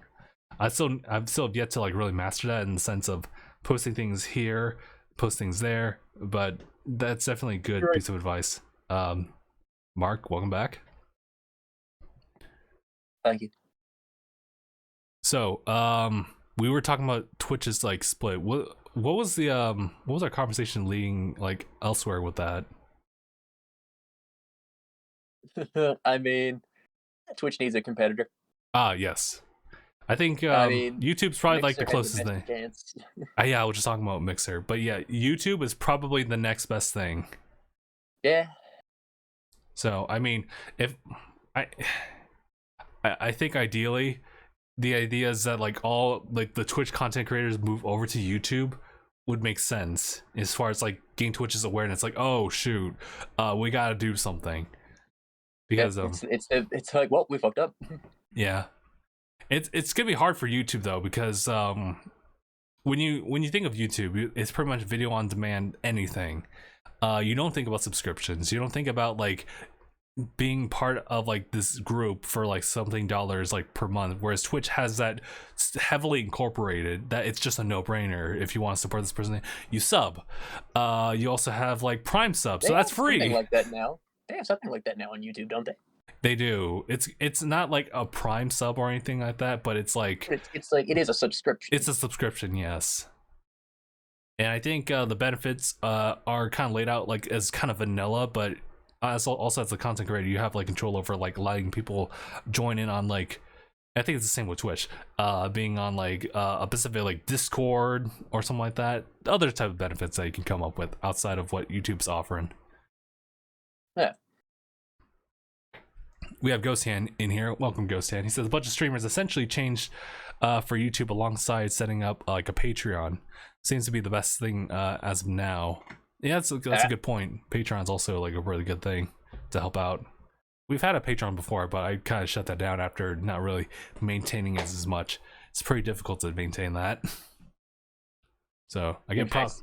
I've still yet to like really master that in the sense of posting things here, post things there, but that's definitely a good piece of advice. Mark, welcome back. Thank you. So, we were talking about Twitch's like split. What was our conversation leading like elsewhere with that? I mean, Twitch needs a competitor. Yes. I think I mean, YouTube's probably like the Mixer has closest the thing. best chance. Yeah, I was just talking about Mixer, but yeah, YouTube is probably the next best thing. Yeah. So, I mean, if I think ideally the idea is that like all like the Twitch content creators move over to YouTube would make sense as far as like getting Twitch's awareness. Like, oh shoot, we gotta do something because it's like, well, we fucked up. Yeah, it's gonna be hard for YouTube though because when you think of YouTube, it's pretty much video on demand anything. You don't think about subscriptions. You don't think about like being part of like this group for like something dollars like per month, whereas Twitch has that heavily incorporated that it's just a no-brainer. If you want to support this person, you sub. You also have like Prime sub, so that's free. Something like that now. They have something like that now on YouTube, don't they? They do. It's not like a Prime sub or anything like that, but it's like it's like it is a subscription. It's a subscription, yes. And I think the benefits are kind of laid out like as kind of vanilla, but also as a content creator, you have like control over like letting people join in on like, I think it's the same with Twitch, being on like a specific like Discord or something like that. Other type of benefits that you can come up with outside of what YouTube's offering. Yeah. We have Ghost Hand in here. Welcome, Ghost Hand. He says a bunch of streamers essentially changed for YouTube alongside setting up like a Patreon. Seems to be the best thing as of now. Yeah, that's a good point. Patreon's also like a really good thing to help out. We've had a Patreon before, but I kind of shut that down after not really maintaining it as much. It's pretty difficult to maintain that. So I get props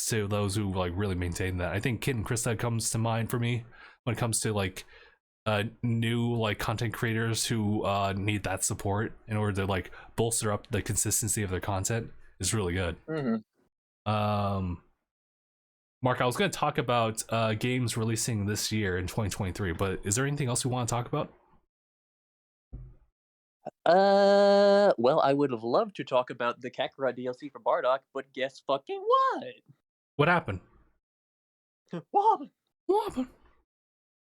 to those who like really maintain that. I think Kit and Krista comes to mind for me when it comes to like new like content creators who need that support in order to like bolster up the consistency of their content. Is really good. Mm-hmm. Mark, I was going to talk about games releasing this year in 2023, but is there anything else we want to talk about? Well, I would have loved to talk about the Kakarot DLC for Bardock, but guess fucking what? What happened? What? What happened?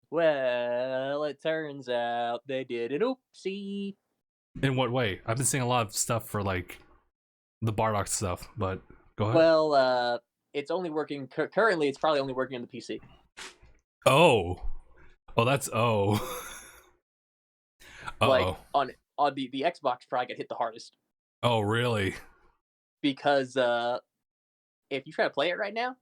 Well, it turns out they did an oopsie. In what way? I've been seeing a lot of stuff for like the Bardock stuff, but Go ahead. Well, it's only working currently. It's probably only working on the PC. Oh, that's oh. Like Uh-oh. on the Xbox probably got hit the hardest Oh, really? because if you try to play it right now If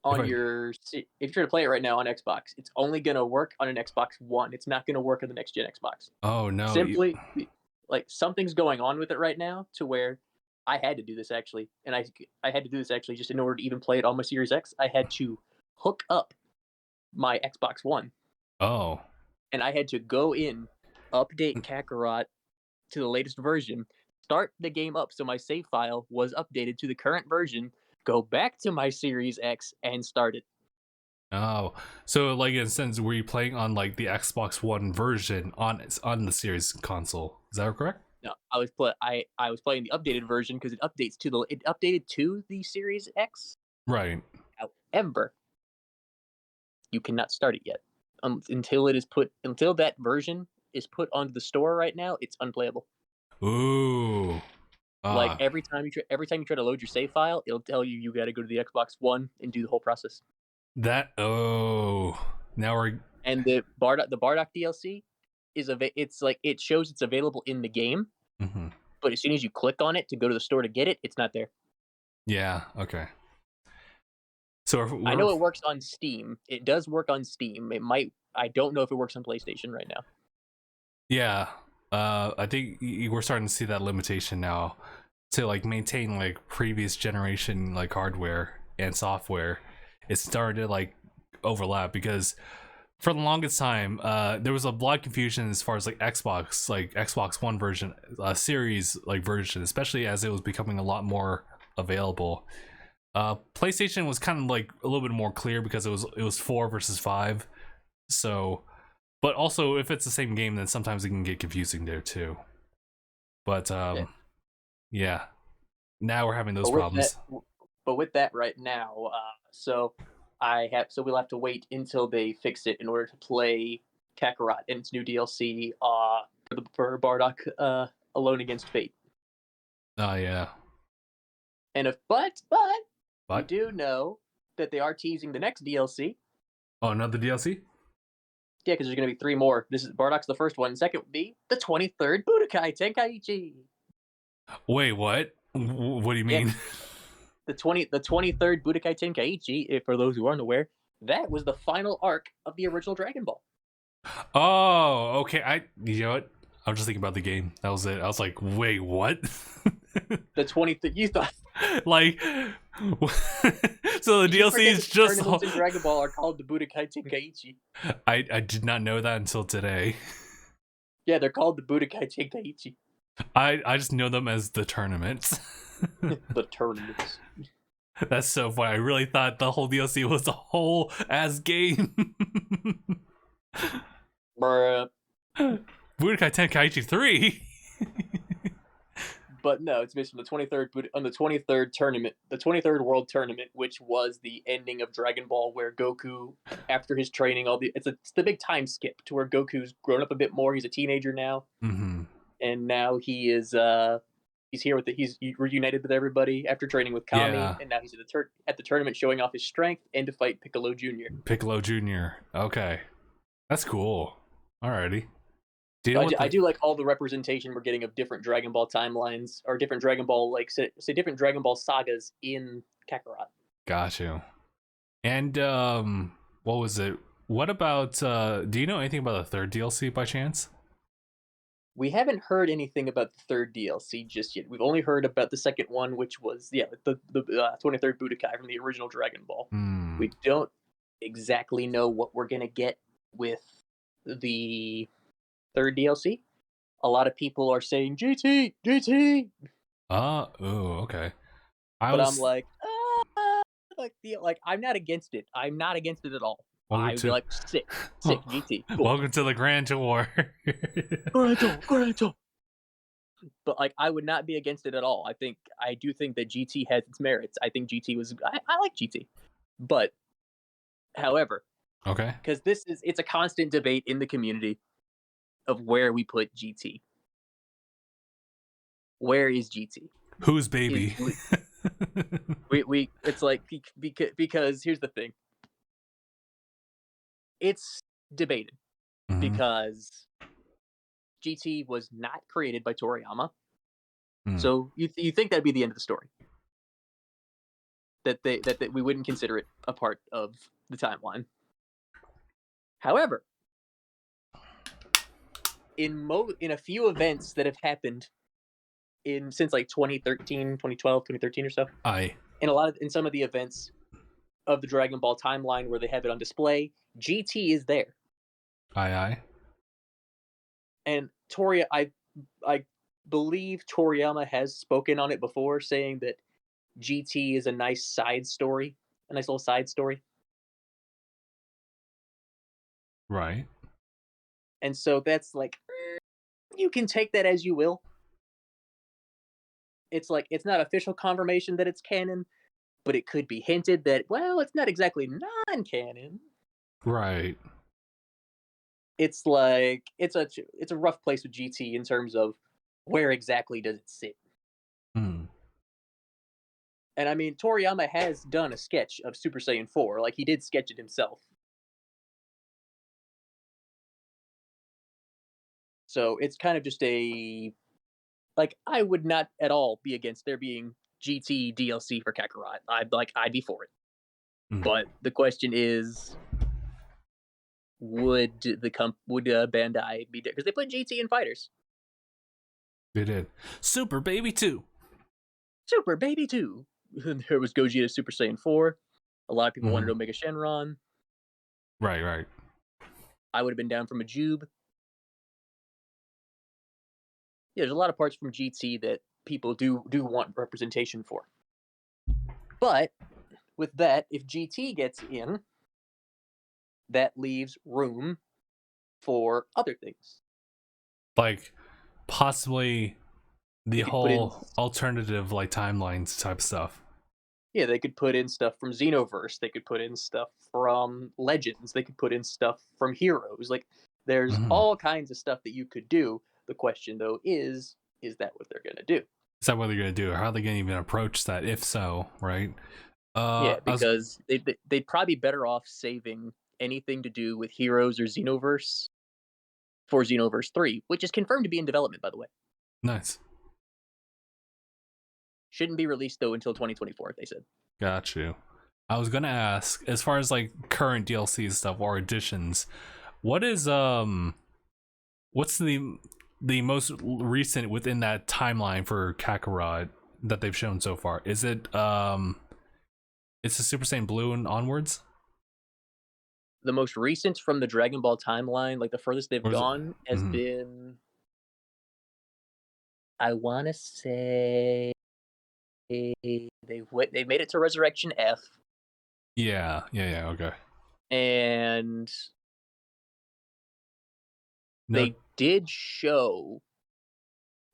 on I, if you try to play it right now on Xbox, it's only gonna work on an Xbox One. It's not gonna work on the next gen Xbox. oh no. Simply, like something's going on with it right now to where I had to do this actually, and I had to do this actually just in order to even play it on my Series X. I had to hook up my Xbox One, Oh. and I had to go in, update Kakarot to the latest version, start the game up so my save file was updated to the current version, go back to my Series X and start it. Oh. So like in a sense, were you playing on like the Xbox One version on the Series console? Is that correct? No, I was playing the updated version because it updated to the Series X. Right. However, you cannot start it yet until that version is put onto the store. Right now, it's unplayable. Ooh. Like Ah. every time you try to load your save file, it'll tell you got to go to the Xbox One and do the whole process. That now we're And the Bardock DLC it's like it shows it's available in the game, mhm. but as soon as you click on it to go to the store to get it, it's not there. Yeah, okay. So I know it works on Steam. It does work on Steam. I don't know if it works on PlayStation right now. yeah. I think we're starting to see that limitation now to like maintain like previous generation like hardware and software. It started to like overlap because for the longest time, there was a lot of confusion as far as like Xbox One version, series like version, especially as it was becoming a lot more available. PlayStation was kind of like a little bit more clear because it was 4 versus 5. So, but also if it's the same game, then sometimes it can get confusing there too. But yeah. Now we're having those problems. But with that right now, so we'll have to wait until they fix it in order to play Kakarot and its new DLC for Bardock Alone Against Fate. Oh yeah. And but you do know that they are teasing the next DLC. Oh, another DLC? Yeah, because there's going to be 3 more. This is Bardock's the first one. Second would be the 23rd Budokai Tenkaichi. Wait, what? What do you mean? Yeah. The 23rd Budokai Tenkaichi, for those who aren't aware, that was the final arc of the original Dragon Ball. Oh, okay. You know what? I was just thinking about the game. That was it. I was like, wait, what? The 23rd, you thought like, so the DLC is just tournaments in Dragon Ball are called the Budokai Tenkaichi. I did not know that until today. Yeah, they're called the Budokai Tenkaichi. I just know them as the tournaments. The tournaments. That's so funny. I really thought the whole DLC was a whole ass game. Bruh. Budokai Tenkaichi 3. But no, it's based on the 23rd tournament, the 23rd World Tournament, which was the ending of Dragon Ball, where Goku, after his training, it's the big time skip to where Goku's grown up a bit more. He's a teenager now, and now he is he's here he's reunited with everybody after training with Kami, and now he's at the tournament showing off his strength and to fight Piccolo Jr. Piccolo Jr. Okay, that's cool. Alrighty. I do like all the representation we're getting of different Dragon Ball timelines or different Dragon Ball different Dragon Ball sagas in Kakarot. Got you. And what was it? What about do you know anything about the third DLC by chance? We haven't heard anything about the third DLC just yet. We've only heard about the second one, which was the 23rd Budokai from the original Dragon Ball. We don't exactly know what we're gonna get with the third DLC. A lot of people are saying GT. Oh, okay. I'm like, I'm not against it. I'm not against it at all. I would be like, sick GT. Cool. Welcome to the Grand Tour. Grand Tour. But like, I would not be against it at all. I do think that GT has its merits. I think GT was. I like GT, but however, okay, because it's a constant debate in the community of where we put GT. Where is GT? Whose baby? we it's like because here's the thing. It's debated Mhm. because GT was not created by Toriyama. Mm. So you think that'd be the end of the story. That we wouldn't consider it a part of the timeline. However, in a few events that have happened since like 2013, 2012, 2013 or so, Aye. in some of the events of the Dragon Ball timeline where they have it on display, GT is there. Aye, aye. And I believe Toriyama has spoken on it before, saying that GT is a nice side story, a nice little side story. Right. And so that's like, you can take that as you will. It's like, it's not official confirmation that it's canon, but it could be hinted that, well, it's not exactly non-canon. Right. It's like, it's a rough place with GT in terms of where exactly does it sit. Mm. And I mean, Toriyama has done a sketch of Super Saiyan 4. Like, he did sketch it himself. So it's kind of just I would not at all be against there being GT DLC for Kakarot. I'd be for it. Mm. But the question is, would Bandai be there? Because they put GT in Fighters. They did. Super Baby 2. Super Baby 2. There was Gogeta Super Saiyan 4. A lot of people wanted Mhm. Omega Shenron. Right, right. I would have been down for Majube. Yeah, there's a lot of parts from GT that people do want representation for. But with that, if GT gets in, that leaves room for other things. Like possibly the They could put in, whole alternative like timelines type stuff. yeah, they could put in stuff from Xenoverse. They could put in stuff from Legends. They could put in stuff from Heroes. Like, there's Mhm. all kinds of stuff that you could do. The question though is that what they're gonna do? Is that what they're gonna do? Or how are they gonna even approach that? If so, right? Yeah, I was because they'd probably be better off saving anything to do with Heroes or Xenoverse for Xenoverse 3, which is confirmed to be in development, by the way. nice. Shouldn't be released though until 2024, they said. Got you. I was gonna ask, as far as like current DLC stuff or additions, what is what's the most recent within that timeline for Kakarot that they've shown so far? Is it it's the Super Saiyan Blue and onwards? The most recent from the Dragon Ball timeline, like the furthest they've Or is it gone, has Mhm. been, I want to say, they made it to Resurrection F, Yeah, yeah, yeah, okay. and No. they did show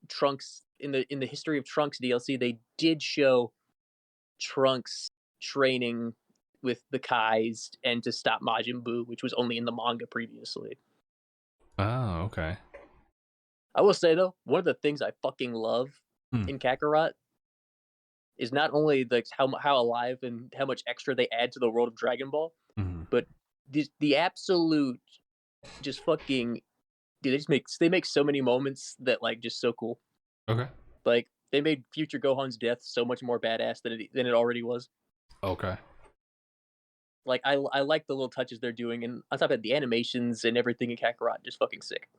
Trunks in the history of Trunks DLC. They did show Trunks training with the Kais and to stop Majin Buu, which was only in the manga previously. Oh, okay. I will say though, one of the things I fucking love Hmm. in Kakarot is not only like how alive and how much extra they add to the world of Dragon Ball, Mhm. but the absolute just fucking, dude, they make so many moments that like just so cool. Okay. Like, they made future Gohan's death so much more badass than it already was. Okay. Like, I like the little touches they're doing, and on top of it, the animations and everything in Kakarot just fucking sick.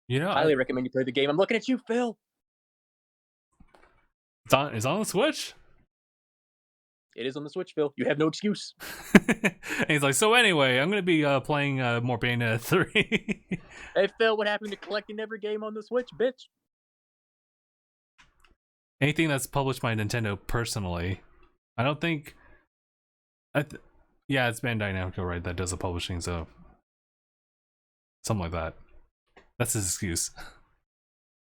You know, Highly recommend you play the game. I'm looking at you, Phil. it's on the Switch. It is on the Switch, Phil. You have no excuse. And he's like, so anyway, I'm gonna be playing more Bayonetta 3. Hey, Phil, what happened to collecting every game on the Switch, bitch? Anything that's published by Nintendo personally, I don't think. Yeah, it's Bandai Namco, right? That does the publishing, so something like that. That's his excuse.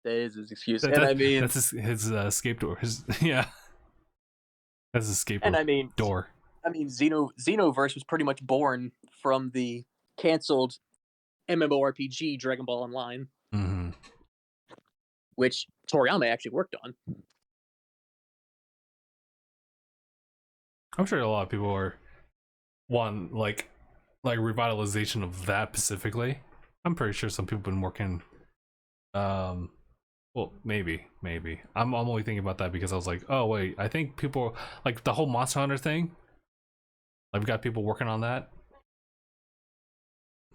That is his excuse. And I mean, that's his escape door. His yeah, that's his escape and I mean, door. Xenoverse was pretty much born from the canceled MMORPG Dragon Ball Online, Mm-hmm. which Toriyama actually worked on. I'm sure a lot of people are want like revitalization of that specifically. I'm pretty sure some people have been working. Well, maybe. I'm only thinking about that because I was like, oh wait, I think people like the whole Monster Hunter thing. I've got people working on that.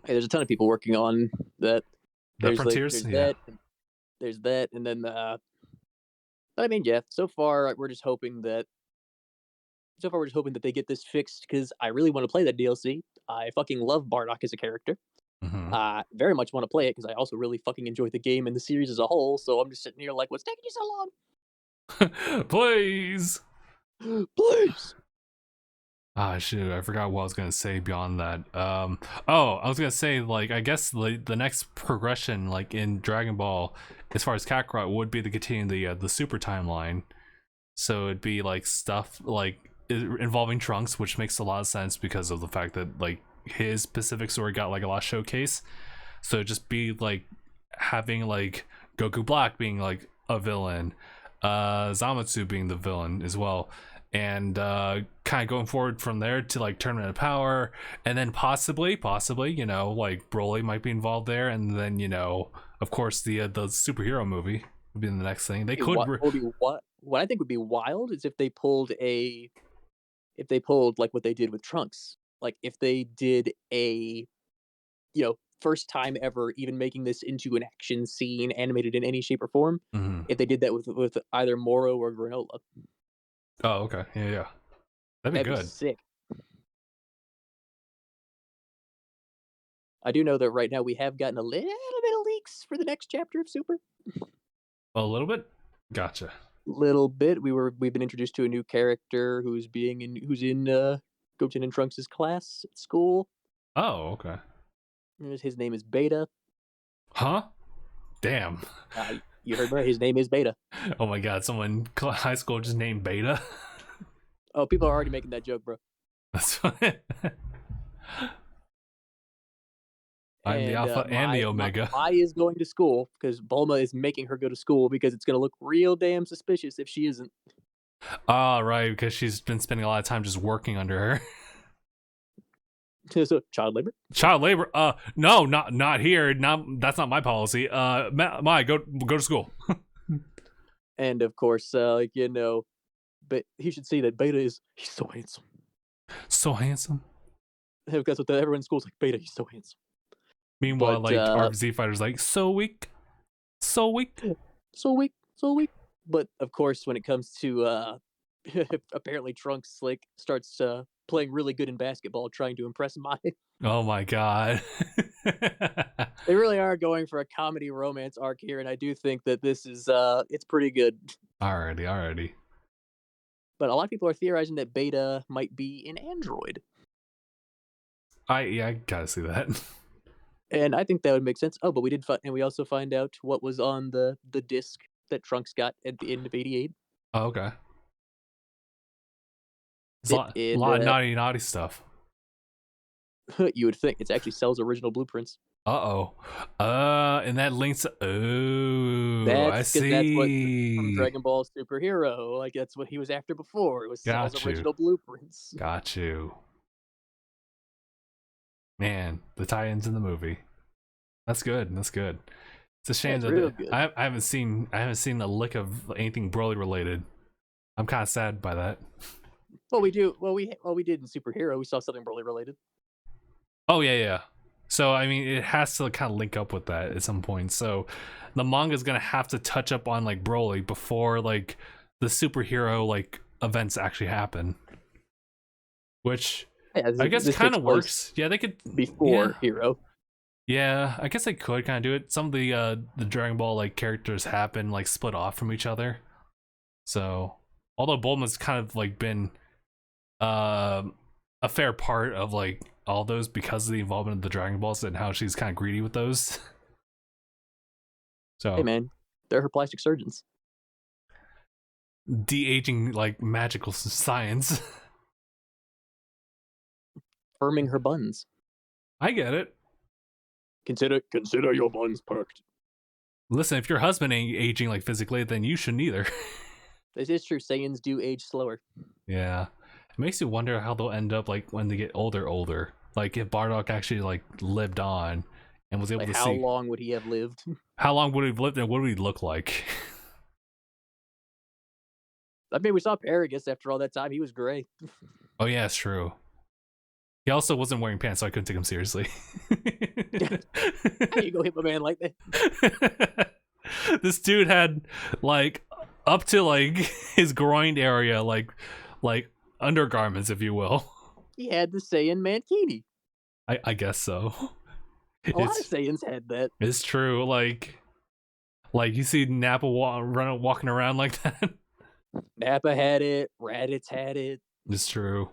Hey, there's a ton of people working on that. The Frontiers, yeah. There's that, and then I mean, yeah. So far, we're just hoping that. So far, we're just hoping that they get this fixed because I really want to play that DLC. I fucking love Bardock as a character. Mm-hmm. Very much want to play it because I also really fucking enjoy the game and the series as a whole. So I'm just sitting here like, what's taking you so long? Please. Please. Ah, shoot, I forgot what I was gonna say beyond that. I was gonna say, like, I guess the next progression, like in Dragon Ball, as far as Kakarot, would be to continue the Super timeline. So it'd be like stuff like involving Trunks, which makes a lot of sense because of the fact that like his specific story got like a lot of showcase. So it'd just be like having like Goku Black being like a villain, Zamatsu being the villain as well, and kind of going forward from there to like Tournament of Power, and then possibly you know, like Broly might be involved there, and then, you know, of course the superhero movie would be the next thing. They could what I think would be wild is if they pulled like what they did with Trunks, like if they did a, you know, first time ever even making this into an action scene animated in any shape or form. Mm-hmm. If they did that with either Moro or Granola. Oh, okay. Yeah. That'd be good. Be sick. I do know that right now we have gotten a little bit of leaks for the next chapter of Super. A little bit? Gotcha. Little bit. We've been introduced to a new character who's in Goten and Trunks' class at school. Oh, okay. His name is Beta. Huh? Damn. You heard right. His name is Beta. Oh my god, someone in high school just named Beta? Oh, people are already making that joke, bro. That's fine. I'm the Alpha and the Omega. Mai is going to school because Bulma is making her go to school because it's going to look real damn suspicious if she isn't. Ah, right, because she's been spending a lot of time just working under her. So child labor? Child labor? No, not here. That's not my policy. Mai, go to school. And of course, you know, but he should see that Beta he's so handsome. So handsome. Because everyone in school's like, Beta, he's so handsome. Meanwhile, like our Z Fighter's like, so weak. But of course, when it comes to apparently Trunks like starts playing really good in basketball, trying to impress Mai. Oh my god. They really are going for a comedy romance arc here, and I do think that this is it's pretty good. Alrighty. But a lot of people are theorizing that Beta might be an android. I gotta see that. And I think that would make sense. Oh, but we also find out what was on the disc that Trunks got at the end of '88. Oh, okay. There's a lot of naughty stuff. You would think it's actually Cell's original blueprints. And that links. I see. That's what from Dragon Ball Superhero. Like that's what he was after before. It was Cell's original blueprints. Got you. Man, the tie-ins in the movie. That's good. It's a shame that I haven't seen a lick of anything Broly related. I'm kind of sad by that. Well, we do. Well, we did in Superhero. We saw something Broly related. Oh yeah. So I mean, it has to kind of link up with that at some point. So the manga is gonna have to touch up on like Broly before like the superhero like events actually happen, which I guess kind of works. Yeah, they could before Hero. Yeah, I guess they could kind of do it. Some of the Dragon Ball like characters have been like split off from each other. So although Bulma's kind of like been a fair part of like all those because of the involvement of the Dragon Balls and how she's kind of greedy with those. So hey man, they're her plastic surgeons. De-aging like magical science. Firming her buns. I get it. Consider your buns perked. Listen, if your husband ain't aging like physically, then you shouldn't either. This is true. Saiyans do age slower. Yeah, it makes you wonder how they'll end up like when they get older. Like if Bardock actually like lived on and was able Like, to how see long would he have lived? how long would he have lived and what would he look like. I mean, we saw Paragus after all that time. He was gray. Oh yeah, it's true. He also wasn't wearing pants, so I couldn't take him seriously. How you go hit a man like that? This dude had like up to like his groin area, like undergarments, if you will. He had the Saiyan mankini. I guess so. A lot of Saiyans had that. It's true. Like you see Nappa walking around like that. Nappa had it. Raditz had it. It's true.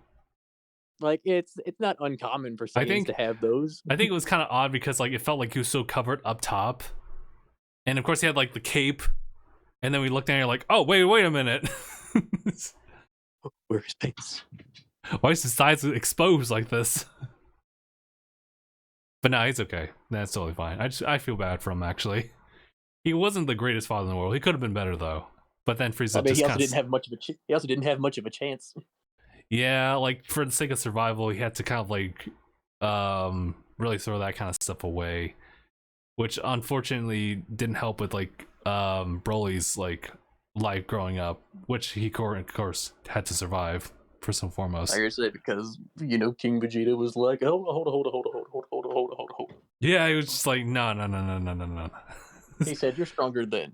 Like it's not uncommon for Saiyans to have those. I think it was kind of odd because like it felt like he was so covered up top, and of course he had like the cape, and then we looked down and you're like, oh wait a minute. Where's Pence? Why is his sides exposed like this? But no, he's okay. That's totally fine. I feel bad for him actually. He wasn't the greatest father in the world. He could have been better though. But then Frieza he also didn't have much of a chance. Yeah, like for the sake of survival, he had to kind of like really throw that kind of stuff away, which unfortunately didn't help with like Broly's like life growing up, which he of course had to survive first and foremost. I say because King Vegeta was like, hold. Yeah, he was just like, no. He said, "You're stronger than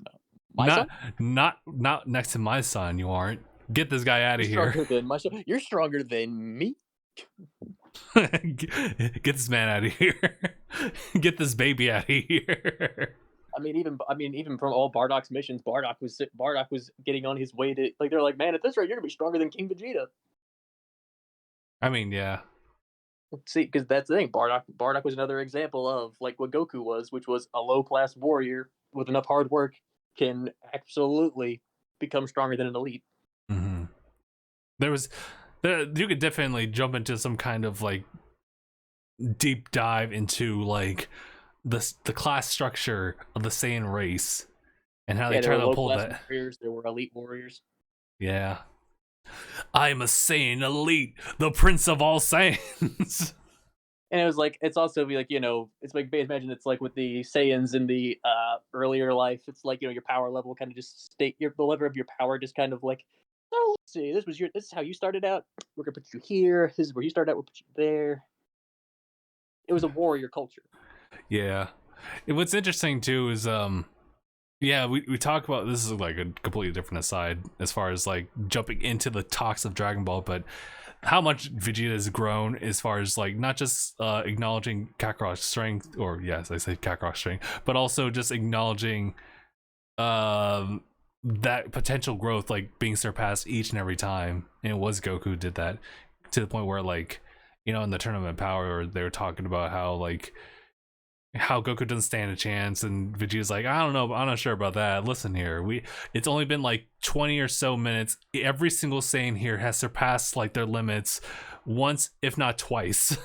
my son. Not next to my son. You aren't. Get this guy out of here. Stronger than my son. You're stronger than me. Get this man out of here. Get this baby out of here." I mean, even from all Bardock's missions, Bardock was getting on his way to like. They're like, man, at this rate, you're gonna be stronger than King Vegeta. I mean, yeah. See, because that's the thing. Bardock was another example of like what Goku was, which was a low class warrior with enough hard work can absolutely become stronger than an elite. Mm-hmm. You could definitely jump into some kind of like deep dive into like the class structure of the Saiyan race and how they try to pull that. Warriors, there were elite warriors. Yeah. I'm a Saiyan elite, the prince of all Saiyans. And it was like, it's also like, it's like, imagine it's like with the Saiyans in the earlier life, it's like, your power level kind of just the level of your power just kind of like, oh, let's see, this is how you started out. We're gonna put you here. This is where you started out. We'll put you there. It was a warrior culture. Yeah. What's interesting too is yeah, we talk about this is like a completely different aside as far as like jumping into the talks of Dragon Ball, but how much Vegeta has grown as far as like not just acknowledging Kakarot's strength, or yes, I say Kakarot's strength, but also just acknowledging that potential growth like being surpassed each and every time. And it was Goku who did that to the point where like, in the Tournament Power, they were talking about how Goku doesn't stand a chance, and Vegeta's like, I don't know, I'm not sure about that. Listen here, it's only been like 20 or so minutes. Every single Saiyan here has surpassed like their limits once, if not twice.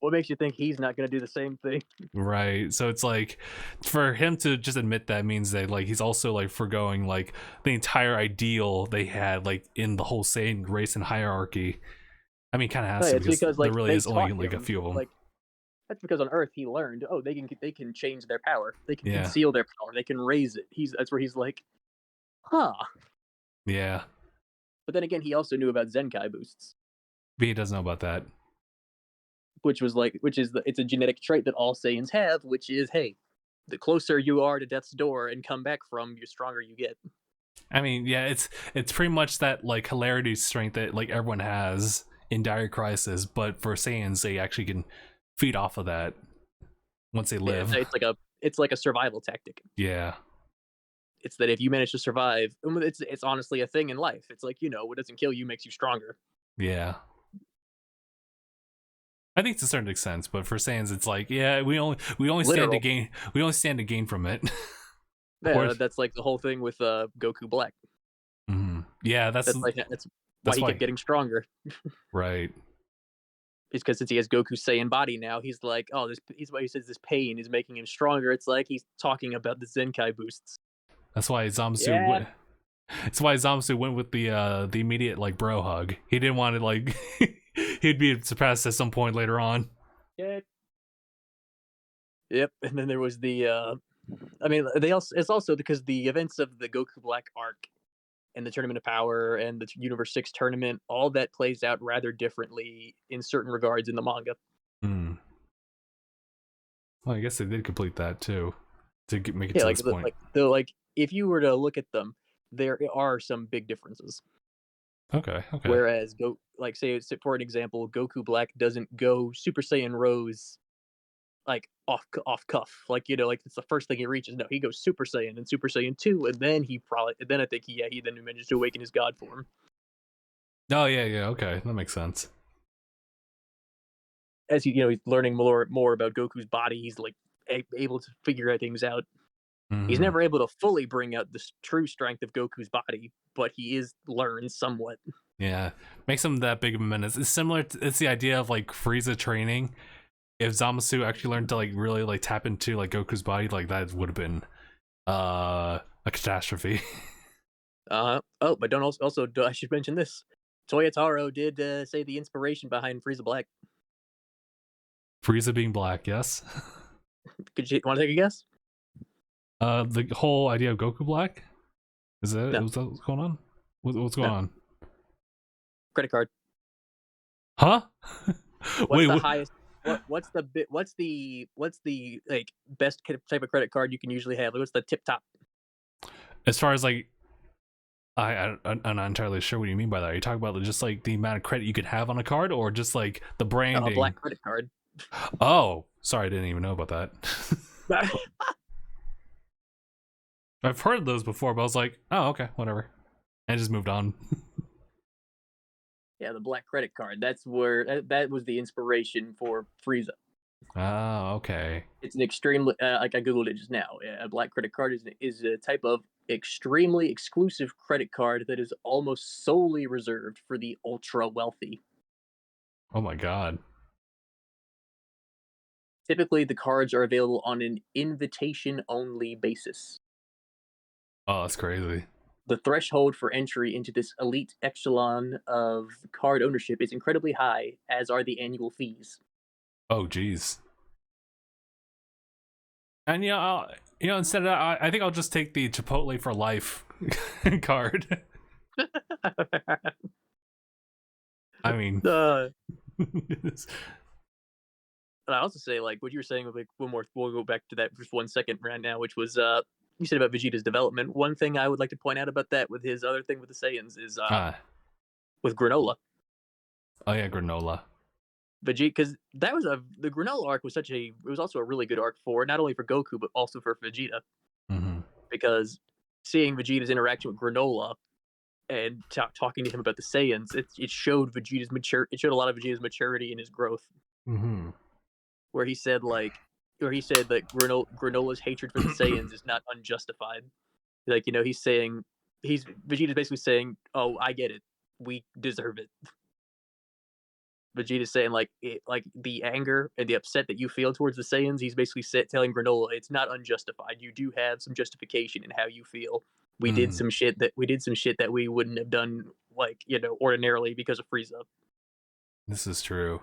What makes you think he's not going to do the same thing? Right. So it's like for him to just admit that means that like he's also like forgoing like the entire ideal they had like in the whole Saiyan race and hierarchy. I mean, kind of has to because like, there really is only like a few of them. Like, that's because on Earth he learned, they can change their power. They can conceal their power. They can raise it. That's where he's like, huh. Yeah. But then again, he also knew about Zenkai boosts. But he doesn't know about that. It's a genetic trait that all Saiyans have, which is, hey, the closer you are to death's door and come back from, the stronger you get. I mean, yeah, it's pretty much that like hilarity strength that like everyone has in dire crisis, but for Saiyans they actually can feed off of that once they live. Yeah, it's like a survival tactic. Yeah. It's that if you manage to survive, it's honestly a thing in life. It's like, what doesn't kill you makes you stronger. Yeah. I think to a certain extent, but for Saiyans it's like, yeah, we only stand to gain from it. Yeah, that's like the whole thing with Goku Black. Mm-hmm. Yeah, that's why he kept getting stronger. Right. because since he has Goku's Saiyan body now, he's like, oh, this. He's why he says this pain is making him stronger. It's like he's talking about the Zenkai boosts. That's why Zamasu Yeah. went. That's why Zamasu went with the immediate like bro hug. He didn't want to like he'd be surpassed at some point later on. Yeah. Yep. And then there was the. I mean, they also. It's also because the events of the Goku Black arc and the Tournament of Power and the Universe 6 tournament, all that plays out rather differently in certain regards in the manga. Hmm. Well, I guess they did complete that too to make it Yeah, to like this point. like if you were to look at them, there are some big differences. Okay. Whereas like say for an example, Goku Black doesn't go Super Saiyan Rose like off cuff, like like it's the first thing he reaches. No, he goes Super Saiyan and Super Saiyan 2, and then I think he then manages to awaken his God form. Oh yeah. Okay, that makes sense. As he's learning more about Goku's body, he's like able to figure things out. He's Mm-hmm. never able to fully bring out the true strength of Goku's body, but he is learned somewhat. Yeah, makes him that big of a menace. It's similar. It's the idea of like Frieza training. If Zamasu actually learned to like really like tap into like Goku's body, like that would have been a catastrophe. Oh, but don't also I should mention this. Toyotaro did say the inspiration behind Frieza Black. Frieza being black, yes. Could you want to take a guess? The whole idea of Goku Black. Is that No. what's going on? What's going on? Credit card. Huh? What's Wait, the what? highest? What's the like best type of credit card you can usually have? Like, what's the tip top? As far as like, I'm not entirely sure what you mean by that. Are you talking about just like the amount of credit you could have on a card, or just like the branding? A black credit card. Oh, sorry, I didn't even know about that. I've heard those before, but I was like, oh, okay, whatever. And just moved on. Yeah, the black credit card. That's where that was the inspiration for Frieza. Oh, okay. It's an extremely like I googled it just now. A black credit card is a type of extremely exclusive credit card that is almost solely reserved for the ultra wealthy. Oh my god. Typically, the cards are available on an invitation only basis. Oh, that's crazy. The threshold for entry into this elite echelon of card ownership is incredibly high, as are the annual fees. Oh, geez. And instead of that, I think I'll just take the Chipotle for life card. I mean, And I also say, like what you were saying, like one more. We'll go back to that for just 1 second right now, which was you said about Vegeta's development. One thing I would like to point out about that with his other thing with the Saiyans is with Granola. Oh yeah, granola. Vegeta, because the Granola arc was it was also a really good arc for not only for Goku but also for Vegeta, Mm-hmm. because seeing Vegeta's interaction with Granola and talking to him about the Saiyans, it showed Vegeta's it showed a lot of Vegeta's maturity and his growth. Mm-hmm. Where he said that Granola's hatred for the Saiyans is not unjustified. Like he's saying Vegeta's basically saying, "Oh, I get it. We deserve it." Vegeta's saying like the anger and the upset that you feel towards the Saiyans. He's basically telling Granola it's not unjustified. You do have some justification in how you feel. We did some shit that we wouldn't have done ordinarily because of Frieza. This is true.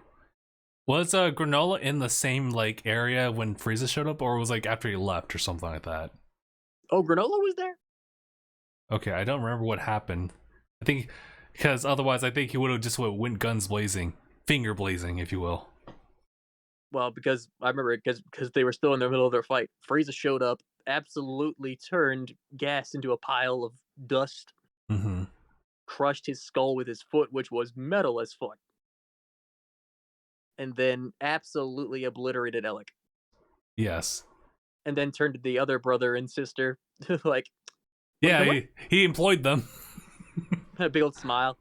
Was granola in the same like area when Frieza showed up, or was like after he left or something like that? Oh, Granola was there? Okay, I don't remember what happened. I think because otherwise I think he would have just went guns blazing, finger blazing, if you will. Well, because I remember because they were still in the middle of their fight. Frieza showed up, absolutely turned gas into a pile of dust, Mm-hmm. crushed his skull with his foot, which was metal as fuck, and then absolutely obliterated Alec. Yes. And then turned to the other brother and sister, like, yeah, he employed them. a big old smile.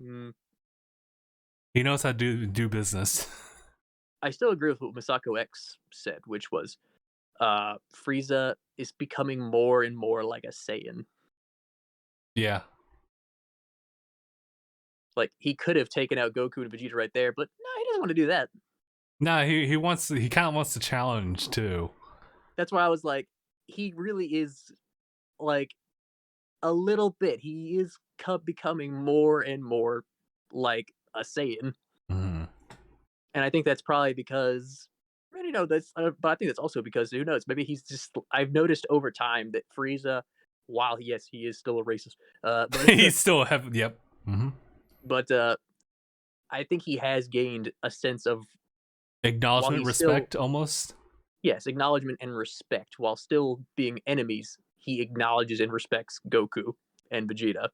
He knows how to do business. I still agree with what Masako X said, which was Frieza is becoming more and more like a Saiyan. Yeah. Like, he could have taken out Goku and Vegeta right there, but no, he doesn't want to do that. Nah, he kind of wants to challenge too. That's why I was like, he really is like a little bit. He is becoming more and more like a Saiyan, Mm. and I think that's probably because, and, that's. But I think that's also because who knows? Maybe he's just. I've noticed over time that Frieza, while yes, he is still a racist, but He's still have yep. Mm-hmm. but I think he has gained a sense of while Acknowledgement, he's still respect, almost. yes, acknowledgement and respect while still being enemies. He acknowledges and respects Goku and Vegeta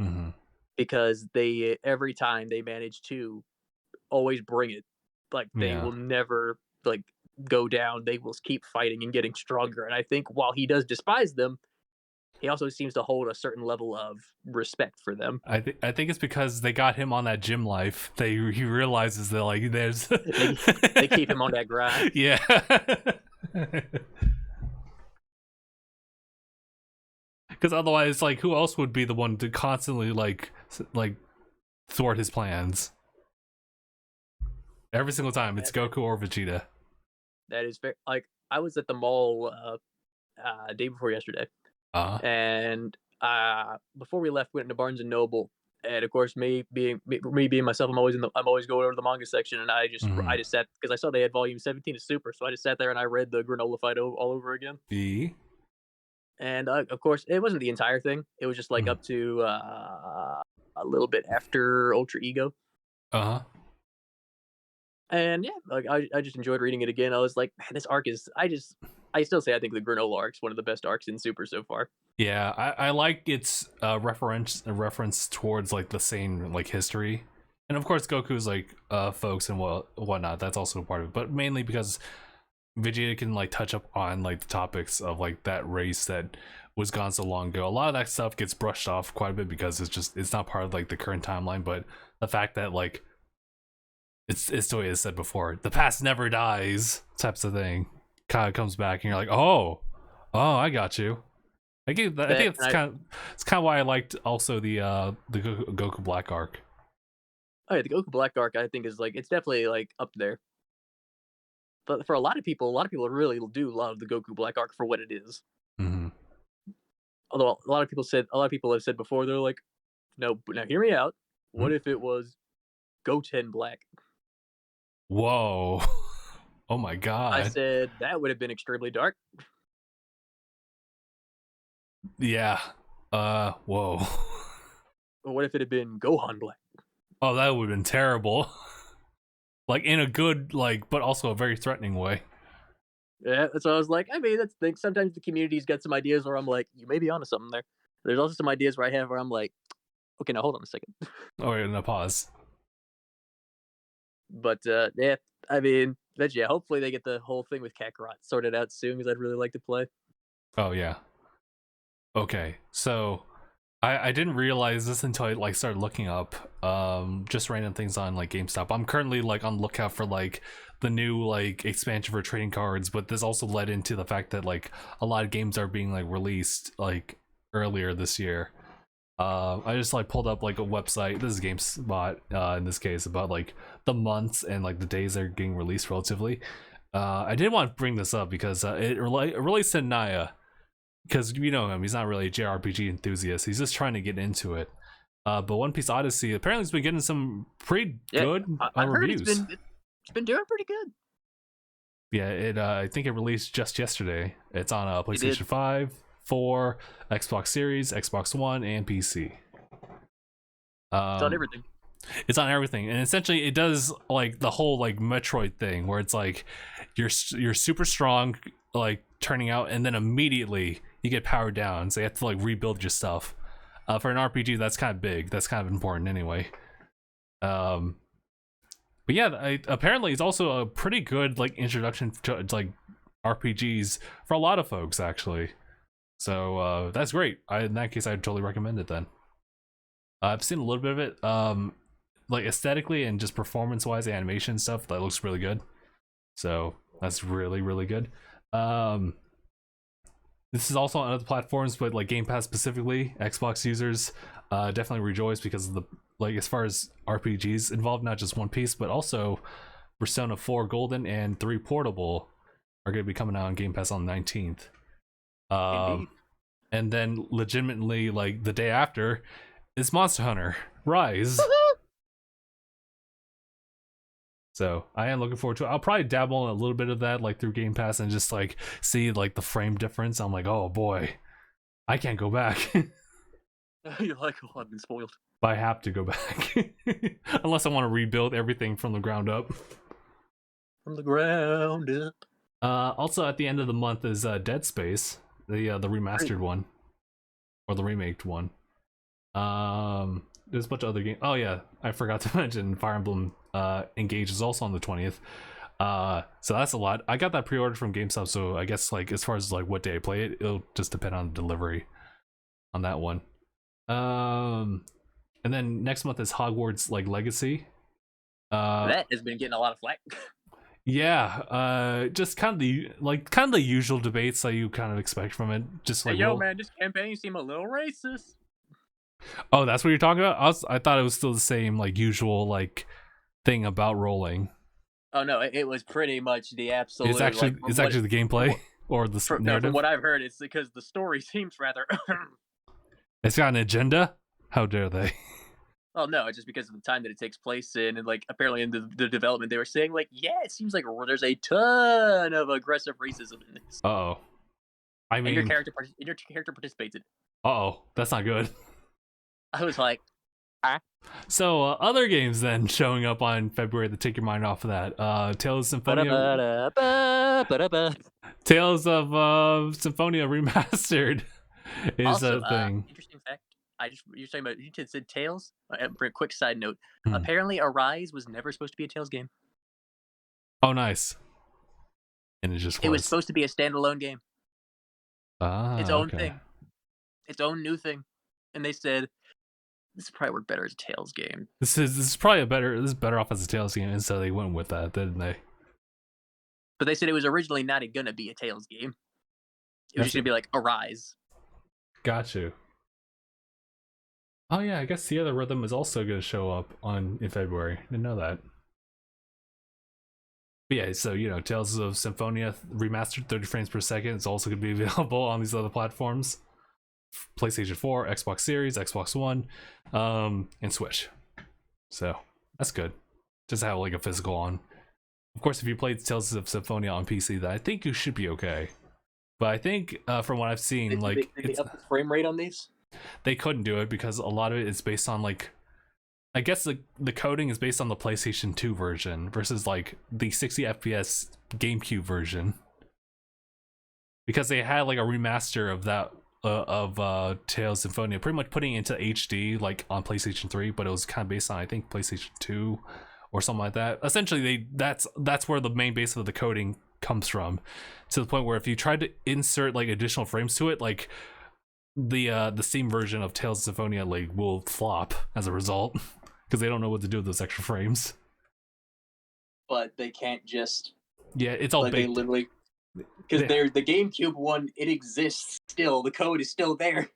Mm-hmm. because they every time they manage to always bring it. Like they Yeah. will never like go down. They will keep fighting and getting stronger. And I think while he does despise them, he also seems to hold a certain level of respect for them. I think it's because they got him on that gym life. He realizes that like there's They keep him on that grind. yeah. Because otherwise, like, who else would be the one to constantly like thwart his plans? Every single time, it's Goku or Vegeta. That is very like I was at the mall day before yesterday, and before we left, we went into Barnes and Noble, and of course, me being myself, I'm always going over to the manga section, and I just sat because I saw they had volume 17 of Super, so I just sat there and I read the granola fight all over again. E. And of course, it wasn't the entire thing; it was just like up to a little bit after Ultra Ego. And yeah, like I just enjoyed reading it again. I was like, man, this arc is. I still say I think the granola arc is one of the best arcs in Super so far. Yeah, I like its reference towards like the same like history, and of course Goku's like folks and whatnot. That's also a part of it, but mainly because Vegeta can like touch up on like the topics of like that race that was gone so long ago. A lot of that stuff gets brushed off quite a bit because it's not part of like the current timeline. But the fact that like it's the way it's said before, the past never dies types of thing kind of comes back, and you're like, oh, I got you. I think it's kind of why I liked also the Goku Black arc. Oh yeah, the Goku Black arc I think is like it's definitely like up there. But for a lot of people really do love the Goku Black arc for what it is. Mm-hmm. Although a lot of people have said before, they're like, no, now hear me out. What if it was Goten Black? Whoa. Oh my god. I said that would have been extremely dark. Yeah. Whoa. Or what if it had been Gohan Black? Oh, that would have been terrible. Like in a good, like, but also a very threatening way. Yeah, so I was like, I mean, that's the thing. Sometimes the community's got some ideas where I'm like, you may be onto something there. There's also some ideas where I have where I'm like, okay, now hold on a second. Oh, wait, no, pause. But yeah, I mean, but yeah, hopefully they get the whole thing with Kakarot sorted out soon because I'd really like to play. Oh yeah. Okay, so I didn't realize this until I like started looking up just random things on like GameStop. I'm currently like on the lookout for like the new like expansion for trading cards, but this also led into the fact that like a lot of games are being like released like earlier this year. I just like pulled up like a website. This is GameSpot in this case about like the months and like the days they're getting released relatively. I did want to bring this up because it relates to Naya, because you know him. He's not really a JRPG enthusiast. He's just trying to get into it. But One Piece Odyssey apparently has been getting some pretty good reviews. It's been doing pretty good. Yeah, I think it released just yesterday. It's on PlayStation 5, 4, Xbox Series, Xbox One, and PC. It's on everything. It's on everything, and essentially it does like the whole like Metroid thing, where it's like you're super strong, like turning out, and then immediately you get powered down, so you have to like rebuild your stuff. For an RPG, that's kind of big. That's kind of important anyway. But yeah, apparently it's also a pretty good like introduction to like RPGs for a lot of folks actually. So that's great. In that case, I'd totally recommend it then. I've seen a little bit of it, like aesthetically and just performance-wise, animation stuff that looks really good. So that's really, really good. This is also on other platforms, but like Game Pass specifically, Xbox users definitely rejoice because of the like as far as RPGs involved, not just One Piece, but also Persona 4 Golden, and 3 Portable are going to be coming out on Game Pass on the 19th. Indeed. And then legitimately, like, the day after is Monster Hunter Rise. So I am looking forward to it. I'll probably dabble in a little bit of that, like, through Game Pass, and just like see like the frame difference. I'm like, oh boy, I can't go back. You're like, oh, I've been spoiled. But I have to go back. Unless I want to rebuild everything from the ground up. From the ground up. Also at the end of the month is Dead Space, the remastered one. Or the remaked one. There's a bunch of other games. Oh yeah, I forgot to mention Fire Emblem Engage is also on the 20th. So that's a lot. I got that pre-ordered from GameStop, so I guess like as far as like what day I play it, it'll just depend on the delivery on that one. And then next month is Hogwarts like Legacy. That has been getting a lot of flack. Yeah, just kind of the usual debates that you kind of expect from it. Just like, hey, yo, man, this campaign seemed a little racist. Oh, that's what you're talking about? I thought it was still the same like usual like thing about rolling. Oh no, it was pretty much the absolute. It's actually the gameplay or the narrative. From what I've heard, it's because the story seems rather. It's got an agenda. How dare they? Oh no, it's just because of the time that it takes place in, and like apparently in the development, they were saying like, yeah, it seems like there's a ton of aggressive racism in this. Uh-oh. I mean, and your character participates in it. Uh-oh, that's not good. I was like, ah. So other games then showing up on February to take your mind off of that. Tales of Symphonia. Tales of Symphonia Remastered is also, a thing. Interesting fact. You're talking about, you just said Tales. For a quick side note, apparently Arise was never supposed to be a Tales game. Oh, nice. And it was supposed to be a standalone game. Its own thing. Its own new thing. And they said, this would probably work better as a Tales game. This is probably better off as a Tales game, and so they went with that, didn't they? But they said it was originally not gonna be a Tales game. It was just gonna be like Arise. Got you. Oh yeah, I guess the other rhythm is also gonna show up in February. Didn't know that. But yeah, so Tales of Symphonia remastered 30 frames per second. It's also gonna be available on these other platforms. PlayStation 4, Xbox Series, Xbox One, and Switch. So that's good. Just have like a physical on. Of course, if you played Tales of Symphonia on PC, then I think you should be okay. But I think from what I've seen, did they up the frame rate on these? They couldn't do it because a lot of it is based on like, I guess the coding is based on the PlayStation 2 version versus like the 60 FPS GameCube version. Because they had like a remaster of that. Tales of Symphonia, pretty much putting it into HD like on PlayStation 3, but it was kind of based on I think PlayStation 2 or something like that. Essentially, that's where the main base of the coding comes from, to the point where if you try to insert like additional frames to it, like the Steam version of Tales of Symphonia like will flop as a result because they don't know what to do with those extra frames. But they can't just it's all baked. They literally. Because the GameCube one, it exists still. The code is still there.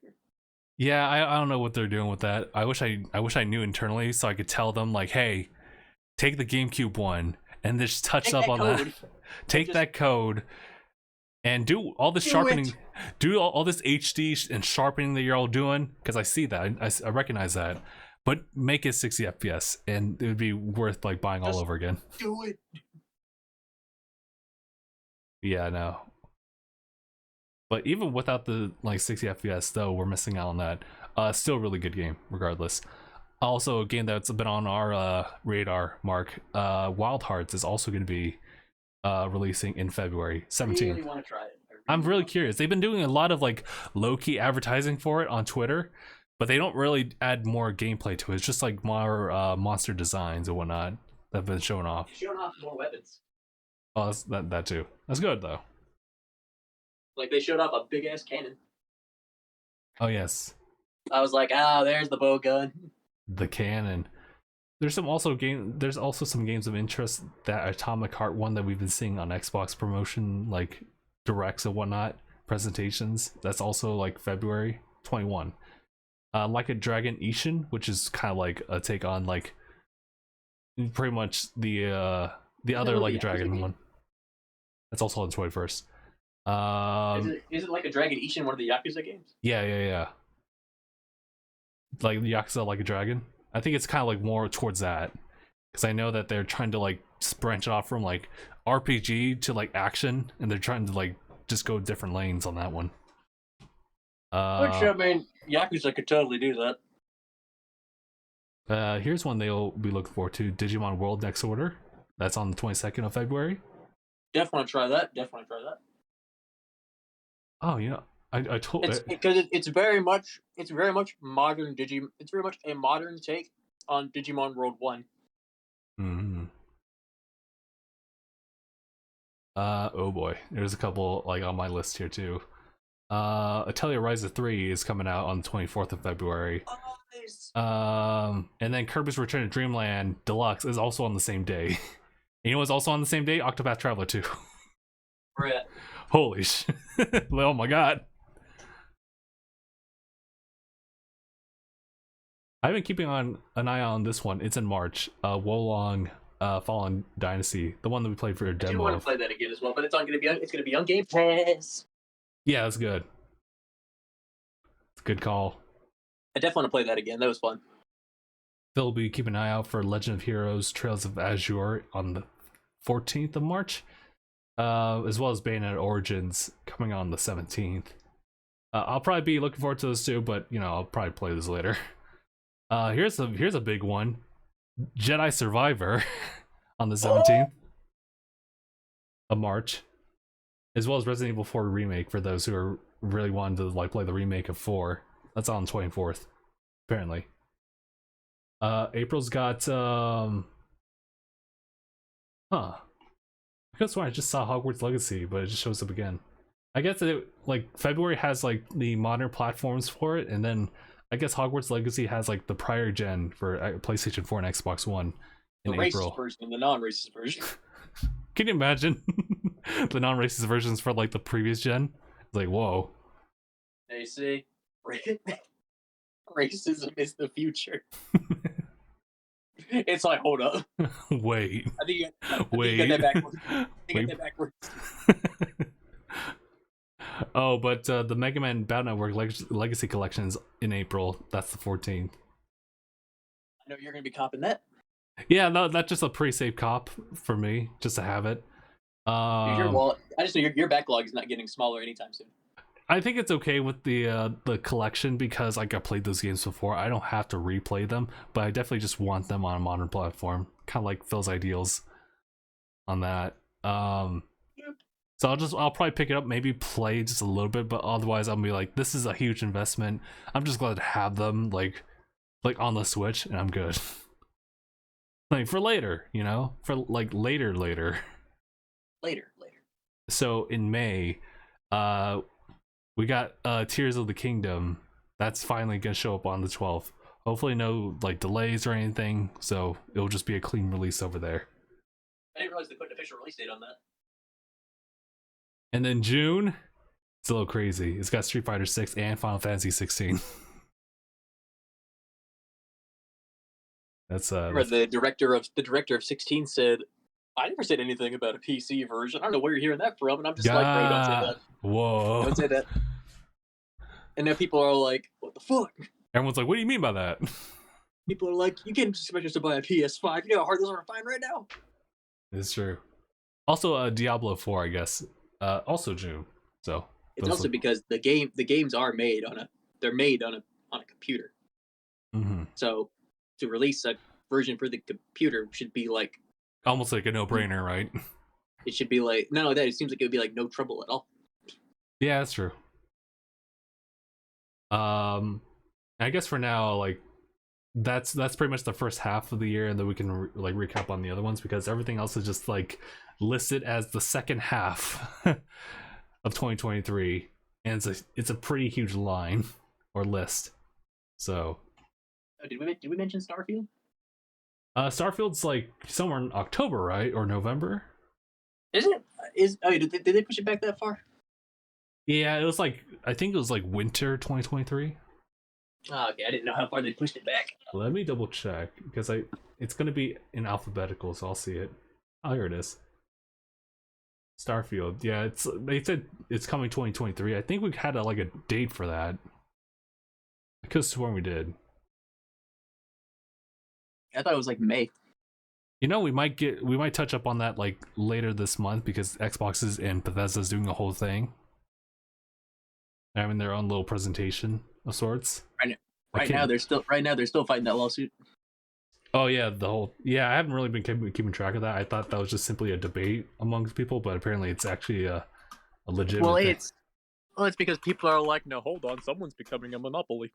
Yeah, I don't know what they're doing with that. I wish I knew internally so I could tell them like, hey, take the GameCube one and just touch up on that. Take that code and do all this sharpening. Do all this HD and sharpening that you're all doing, because I see that. I recognize that. But make it 60 FPS and it would be worth like buying all over again. Do it. Yeah, no. But even without the like 60 FPS though, we're missing out on that. Still a really good game, regardless. Also, a game that's been on our radar, Mark. Wild Hearts is also going to be releasing in February 17th. I really want to try it. I'm really curious. They've been doing a lot of like low-key advertising for it on Twitter, but they don't really add more gameplay to it. It's just like more monster designs and whatnot that have been showing off. Showing off more weapons. Oh, that too. That's good though. Like they showed off a big ass cannon. Oh yes. I was like, there's the bow gun. The cannon. There's also some games of interest. That Atomic Heart one that we've been seeing on Xbox promotion, like directs and whatnot, presentations. That's also like February 21. Like a Dragon Ishin, which is kind of like a take on like pretty much the The Isn't other that Like a the Yakuza Dragon game? one. That's also on the 21st. Is it like a Dragon Ishin, one of the Yakuza games? Yeah. Like Yakuza Like a Dragon. I think it's kind of like more towards that, because I know that they're trying to like branch off from like RPG to like action, and they're trying to like just go different lanes on that one. Which, I mean, Yakuza could totally do that. Here's one they'll be looking forward to: Digimon World Next Order. That's on the 22nd of February. Definitely want to try that. Oh, you know, I told It's because it's very much modern Digimon. It's very much a modern take on Digimon World 1. Mm-hmm. Oh boy, there's a couple like on my list here too. Atelier Ryza 3 is coming out on the 24th of February. Oh, nice. And then Kirby's Return to Dreamland Deluxe is also on the same day. You know what's also on the same day? Octopath Traveler 2. Brett. Holy shit. Oh my god. I've been keeping on an eye on this one. It's in March. Wolong Fallen Dynasty, the one that we played for a demo. I do want to play that again as well, but it's gonna be on Game Pass. Yeah, that's good. It's a good call. I definitely want to play that again. That was fun. They'll be keeping an eye out for Legend of Heroes Trails of Azure on the 14th of March, as well as Bayonetta Origins coming on the 17th. I'll probably be looking forward to those too, but you know, I'll probably play this later. Here's a big one: Jedi Survivor on the 17th of March, as well as Resident Evil 4 remake for those who are really wanting to like play the remake of 4. That's on the 24th, apparently. April's got Because when I just saw Hogwarts Legacy, but it just shows up again. I guess it like February has like the modern platforms for it, and then I guess Hogwarts Legacy has like the prior gen for PlayStation 4 and Xbox One in the April. racist version and the non-racist version. Can you imagine the non-racist versions for like the previous gen? It's like, whoa. They see, racism is the future. It's like, hold up. Wait. I think you got that backwards. That backwards. Oh, but the Mega Man Battle Network Legacy Collections in April. That's the 14th. I know you're gonna be copping that. Yeah, no, that's just a pretty safe cop for me, just to have it. I just know your backlog is not getting smaller anytime soon. I think it's okay with the collection because like I played those games before. I don't have to replay them, but I definitely just want them on a modern platform, kind of like Phil's ideals on that. So I'll probably pick it up, maybe play just a little bit, but otherwise I'll be like, this is a huge investment. I'm just glad to have them like on the Switch, and I'm good. Like for later, you know, for like later. So in May, we got Tears of the Kingdom. That's finally gonna show up on the 12th. Hopefully no like delays or anything, so it'll just be a clean release over there. I didn't realize they put an official release date on that. And then June, it's a little crazy. It's got Street Fighter 6 and Final Fantasy 16. That's the director of 16 said, I never said anything about a PC version. I don't know where you're hearing that from, and I'm just like, bro, don't say that. Whoa. Don't say that. And now people are like, what the fuck? Everyone's like, what do you mean by that? People are like, you can't just expect us to buy a PS5. You know how hard those are to find right now? It's true. Also, Diablo 4, I guess. Also June. So it's also because the games are made on a computer. Mm-hmm. So to release a version for the computer should be like almost like a no-brainer, right? It should be like not only that, it seems like it would be like no trouble at all. Yeah, that's true. I guess for now, like that's pretty much the first half of the year, and then we can recap on the other ones because everything else is just like listed as the second half of 2023, and it's a pretty huge line or list. So, did we mention Starfield? Starfield's like somewhere in October, right, or November? Is it? Did they push it back that far? Yeah, it was like I think it was like winter 2023. Oh, okay, I didn't know how far they pushed it back. Let me double check because it's gonna be in alphabetical, so I'll see it. Oh, here it is. Starfield. Yeah, they said it's coming 2023. I think we had like a date for that. I could have sworn we did. I thought it was like May. You know, we might touch up on that like later this month because Xbox's and Bethesda's doing a whole thing. They're having their own little presentation of sorts. Right now they're still fighting that lawsuit. Oh yeah, I haven't really been keeping track of that. I thought that was just simply a debate amongst people, but apparently it's actually a legitimate thing. It's because people are like, no, hold on, someone's becoming a monopoly.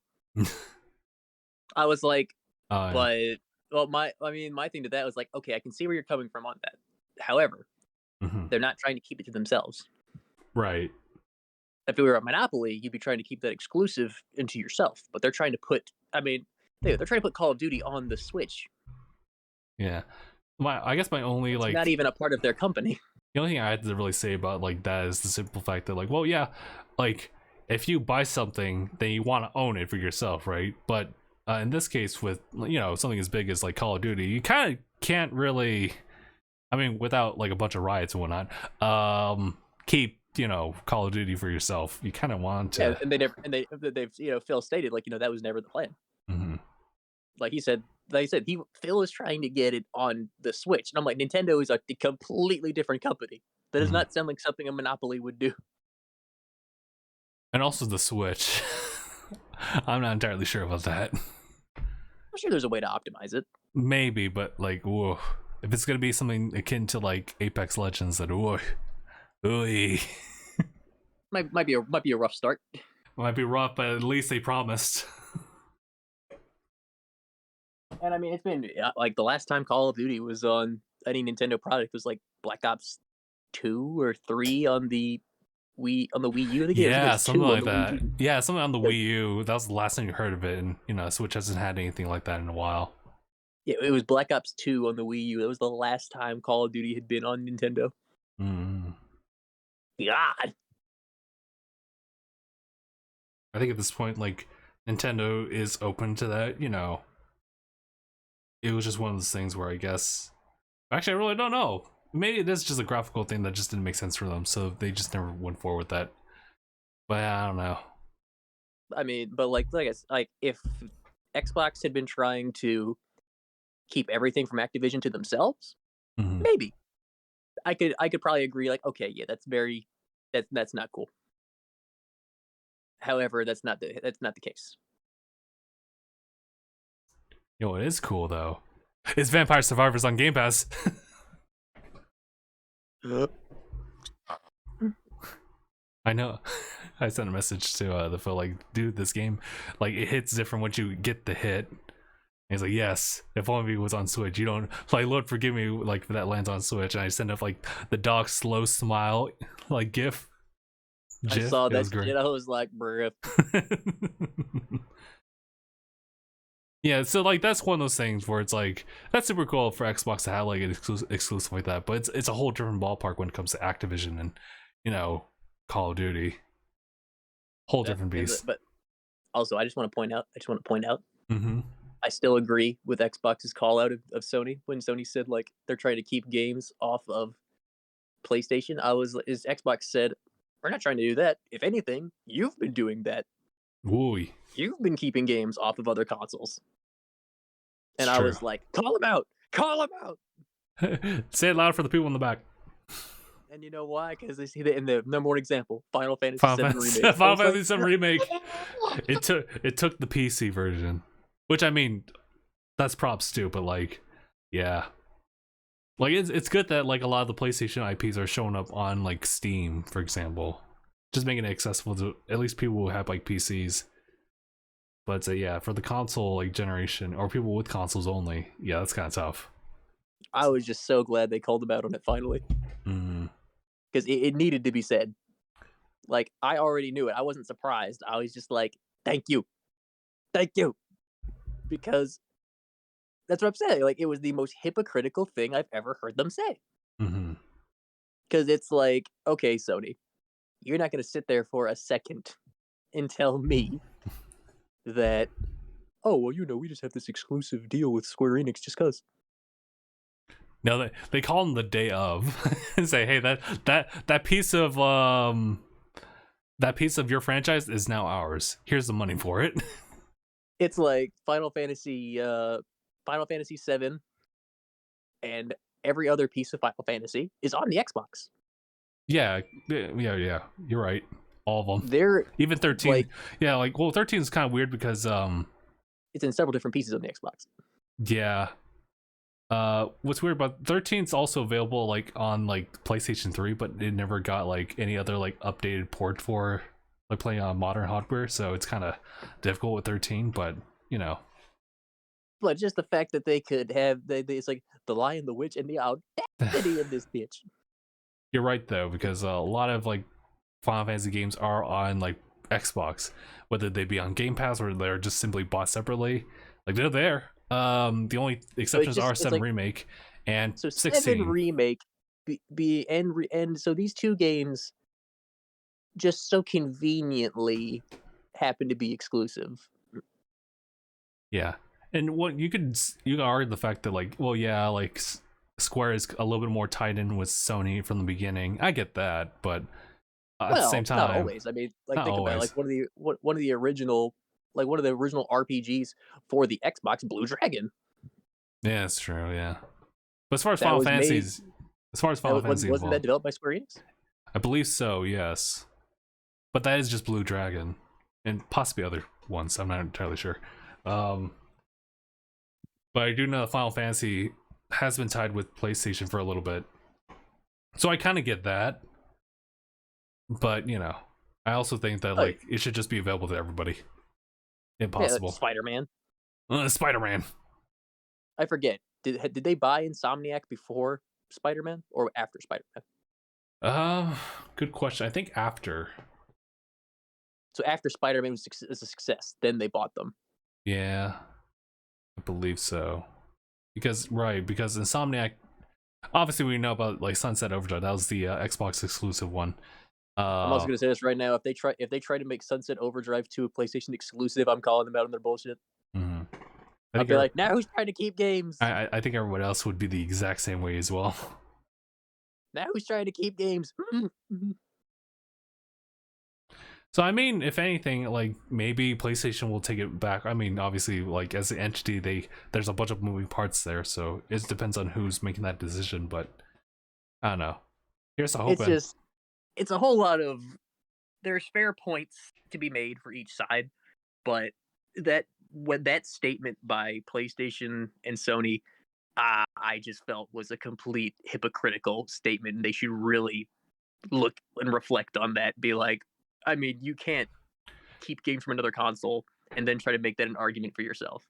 I was like, my thing to that was like, okay, I can see where you're coming from on that. However, they're not trying to keep it to themselves. Right. If it were a monopoly, you'd be trying to keep that exclusive into yourself. But they're trying to put, they're trying to put Call of Duty on the Switch. Yeah. I guess my only it's not even a part of their company. The only thing I had to really say about like that is the simple fact that like, well, yeah, like if you buy something, then you want to own it for yourself, right? But in this case, with something as big as like Call of Duty, you kind of can't really, without like a bunch of riots and whatnot, keep Call of Duty for yourself. You kind of want to. Yeah, they've Phil stated like that was never the plan. Like he said, Phil is trying to get it on the Switch, and I'm like, Nintendo is a completely different company. That does not sound like something a monopoly would do. And also the Switch. I'm not entirely sure about that. I'm sure there's a way to optimize it. Maybe, but like, whoa. If it's gonna be something akin to like Apex Legends, then whoa. Ooh. Might be a rough start. Might be rough, but at least they promised. And it's been like the last time Call of Duty was on any Nintendo product was like Black Ops 2 or 3 on the Wii U. Yeah, something like that. Yeah, something on the Wii U. That was the last time you heard of it, and Switch hasn't had anything like that in a while. Yeah, it was Black Ops 2 on the Wii U. That was the last time Call of Duty had been on Nintendo. God. I think at this point, like, Nintendo is open to that, It was just one of those things where I guess... Actually, I really don't know. Maybe it is just a graphical thing that just didn't make sense for them, so they just never went forward with that. But I don't know. But like if Xbox had been trying to keep everything from Activision to themselves, maybe I could probably agree. Like, okay, yeah, that's not cool. However, that's not the case. What is cool though is Vampire Survivors on Game Pass. I know. I sent a message to the Phil like, dude, this game, like, it hits different once you get the hit. And he's like, yes, if only it was on Switch. You don't, like, Lord forgive me, like, that lands on Switch. And I send up like the dog slow smile, like, GIF. I saw that shit. I was like, bruh. Yeah, so like that's one of those things where it's like that's super cool for Xbox to have like an exclusive like that, but it's a whole different ballpark when it comes to Activision and Call of Duty. Whole different beast. But also, I just want to point out. I still agree with Xbox's call out of Sony when Sony said like they're trying to keep games off of PlayStation. Xbox said, we're not trying to do that. If anything, you've been doing that. Ooh. You've been keeping games off of other consoles. And I was like, call him out! Call him out! Say it loud for the people in the back. And you know why? Because they see that in the number one example, Final Fantasy VII Remake. Final Fantasy VII Remake. It took the PC version. Which, that's props too, but like, yeah. Like, it's good that like a lot of the PlayStation IPs are showing up on like Steam, for example. Just making it accessible to at least people who have like PCs. But yeah, for the console like generation or people with consoles only, yeah, that's kind of tough. I was just so glad they called him out on it finally, because it needed to be said. Like, I already knew it. I wasn't surprised. I was just like, thank you, because that's what I'm saying. Like, it was the most hypocritical thing I've ever heard them say. Because it's like, okay, Sony, you're not going to sit there for a second and tell me that, oh, well, we just have this exclusive deal with Square Enix just because. No, they call them the day of and say, hey, that piece of your franchise is now ours. Here's the money for it. It's like Final Fantasy 7 and every other piece of Final Fantasy is on the Xbox. Yeah. You're right. All of them. They're even 13. like, yeah, like, well, 13 is kind of weird because it's in several different pieces on the Xbox. Yeah. What's weird about 13 is also available like on like PlayStation 3, but it never got like any other like updated port for like playing on modern hardware, so it's kind of difficult with 13. But you know, But just the fact that they could have, it's like the Lion, the Witch, and the Audacity in this bitch. You're right though, because a lot of like Final Fantasy games are on like Xbox, whether they be on Game Pass or they're just simply bought separately. Like they're there. The only exceptions are 7 like, Remake and so 16. 7 Remake and so these two games just so conveniently happen to be exclusive. Yeah. And what you could argue the fact that like, well, yeah, like Square is a little bit more tied in with Sony from the beginning. I get that, but at the same time, not always. I mean, like think about it, like one of the original RPGs for the Xbox, Blue Dragon. Yeah, it's true. Yeah, but as far as Final Fantasy, wasn't that developed by Square Enix? I believe so. Yes, but that is just Blue Dragon, and possibly other ones. I'm not entirely sure. But I do know Final Fantasy has been tied with PlayStation for a little bit, so I kind of get that. But you know, I also think that like it should just be available to everybody. Impossible. Yeah, Spider-Man. Spider-Man. I forget. Did they buy Insomniac before Spider-Man or after Spider-Man? Good question. I think after. So after Spider-Man was a success, then they bought them. Yeah, I believe so. Because Insomniac, obviously we know about like Sunset Overdrive. That was the Xbox exclusive one. I'm also gonna say this right now. If they try to make Sunset Overdrive 2 a PlayStation exclusive, I'm calling them out on their bullshit. Mm-hmm. I'd be like, now who's trying to keep games? I think everyone else would be the exact same way as well. Now who's trying to keep games? So I mean, if anything, like maybe PlayStation will take it back. I mean, obviously, like as an entity, there's a bunch of moving parts there, so it depends on who's making that decision. But I don't know. Here's a hope. It's a whole lot of. There's fair points to be made for each side, but that statement by PlayStation and Sony, I just felt was a complete hypocritical statement, and they should really look and reflect on that. Be like, I mean, you can't keep games from another console and then try to make that an argument for yourself.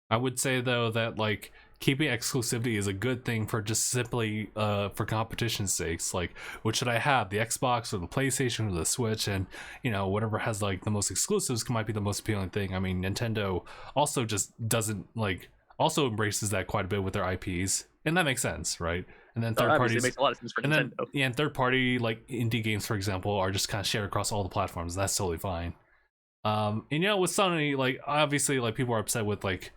I would say though that like keeping exclusivity is a good thing for just simply for competition's sakes. Like, what should I have, the Xbox or the PlayStation or the Switch? And you know, whatever has like the most exclusives might be the most appealing thing. I mean, Nintendo also just doesn't like also embraces that quite a bit with their IPs, and that makes sense, right? And then third parties, it makes a lot of sense for Nintendo. And third party like indie games, for example, are just kind of shared across all the platforms. That's totally fine. And you know, with Sony, like obviously, like people are upset with like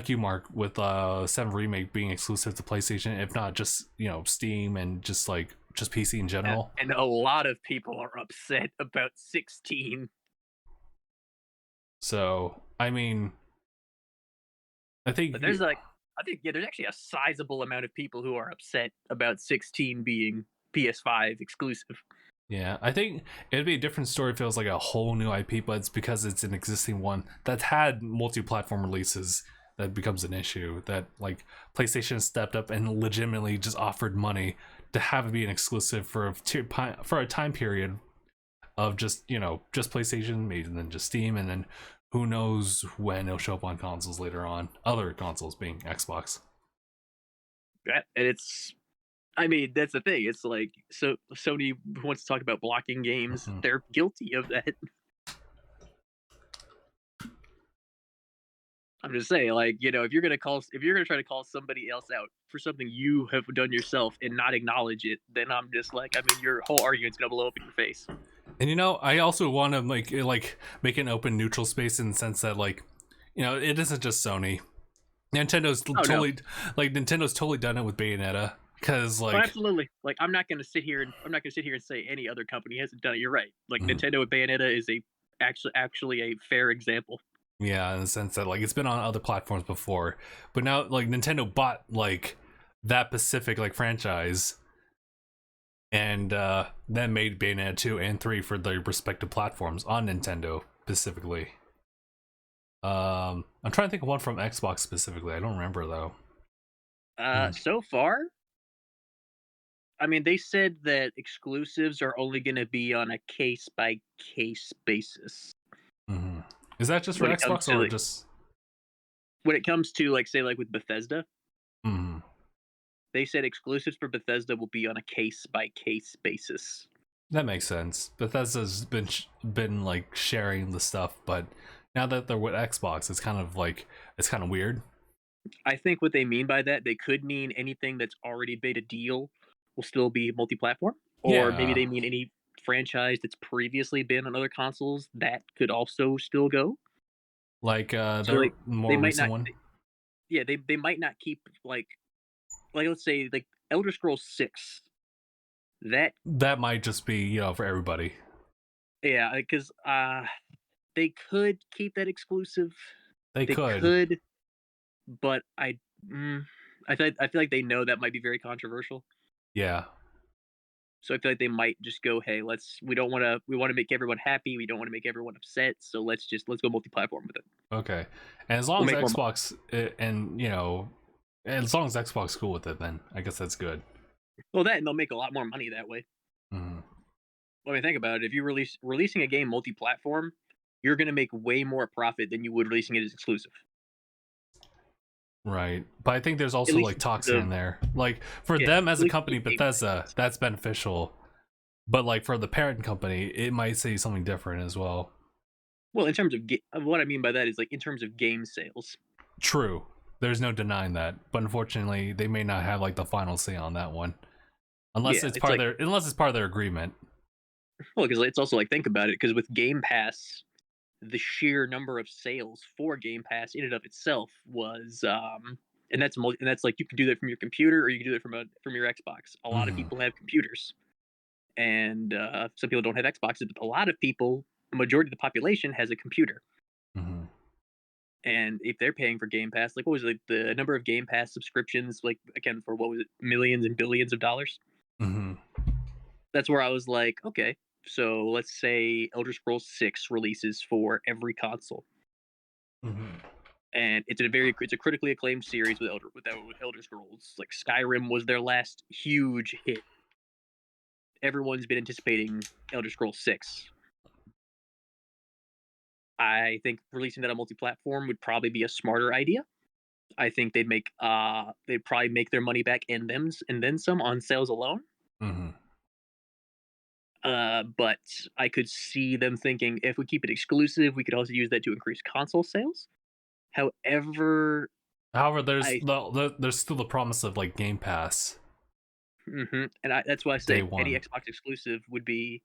you, Mark, with 7 Remake being exclusive to PlayStation, if not just, you know, Steam and just PC in general. And a lot of people are upset about 16. So I mean, I think there's there's actually a sizable amount of people who are upset about 16 being PS5 exclusive. Yeah, I think it'd be a different story if it was like a whole new IP, but it's because it's an existing one that's had multi-platform releases that becomes an issue. That like PlayStation stepped up and legitimately just offered money to have it be an exclusive for a time period of just, you know, just PlayStation, maybe, and then just Steam, and then who knows when it'll show up on consoles later on, other consoles being Xbox. Yeah, and I mean, that's the thing. It's like, so Sony wants to talk about blocking games. Mm-hmm. They're guilty of that. I'm just saying, like, you know, if you're gonna try to call somebody else out for something you have done yourself and not acknowledge it, then I'm just like, I mean, your whole argument's gonna blow up in your face. And you know, I also want to make an open neutral space in the sense that, like, you know, it isn't just Sony. Nintendo's Oh, no. totally done it with Bayonetta because Oh, like absolutely. Like, I'm not gonna sit here and say any other company hasn't done it. You're right. Like, Nintendo with Bayonetta is actually a fair example. yeah, in the sense that like it's been on other platforms before, but now like Nintendo bought like that specific like franchise and then made Bayonetta 2 and 3 for their respective platforms on Nintendo specifically. I'm trying to think of one from Xbox specifically. I don't remember though. So far, I mean, they said that exclusives are only going to be on a case by case basis. Mm-hmm. Is that just for When it comes Xbox to or like, just? when it comes to like say like with Bethesda, Mm-hmm. they said exclusives for Bethesda will be on a case by case basis. That makes sense. Bethesda's been like sharing the stuff, but now that they're with Xbox, it's kind of weird. I think what they mean by that, they could mean anything that's already made a deal will still be multi-platform, or maybe Yeah, they mean any franchise that's previously been on other consoles that could also still go. like So their like they more might recent not, one. yeah, they might not keep like let's say like Elder Scrolls 6. That That might just be for everybody. yeah, because they could keep that exclusive. They They could. could, but I feel like they know that might be very controversial. Yeah. So I feel like they might just go, hey, we want to make everyone happy. We don't want to make everyone upset. So let's go multi-platform with it. Okay. And as long We'll as make more money. Xbox and as long as Xbox cool with it, then I guess that's good. Well, that and they'll make a lot more money that way. Mm-hmm. I mean, think about it. If you releasing a game multi-platform, you're going to make way more profit than you would releasing it as exclusive. Right, but I think there's also At least like talks the here and there. Like for yeah, them at as a least company, the game Bethesda, wise. that's beneficial. But like for the parent company, it might say something different as well. Well, in terms of what I mean by that is like in terms of game sales. True, there's no denying that. But unfortunately, they may not have like the final say on that one, unless Yeah, it's it's like part of their agreement. well, because it's also like think about it. Because with Game Pass, the sheer number of sales for Game Pass in and of itself was and that's like you can do that from your computer or you can do it from your Xbox. A lot of Mm-hmm. people have computers, and some people don't have Xboxes, but a lot of people, the majority of the population, has a computer. Mm-hmm. And if they're paying for Game Pass, like what was it, the number of Game Pass subscriptions, like again for what was it, millions and billions of dollars? Mm-hmm. That's where I was like, okay, so let's say Elder Scrolls 6 releases for every console. Mm-hmm. And it's a critically acclaimed series with Elder Scrolls. Like Skyrim was their last huge hit. Everyone's been anticipating Elder Scrolls 6. I think releasing that on multi-platform would probably be a smarter idea. I think they'd probably make their money back and then some on sales alone. Mm-hmm. But I could see them thinking if we keep it exclusive, we could also use that to increase console sales. However, However, I there's still the promise of like Game Pass that's why I day say any one. Xbox exclusive would be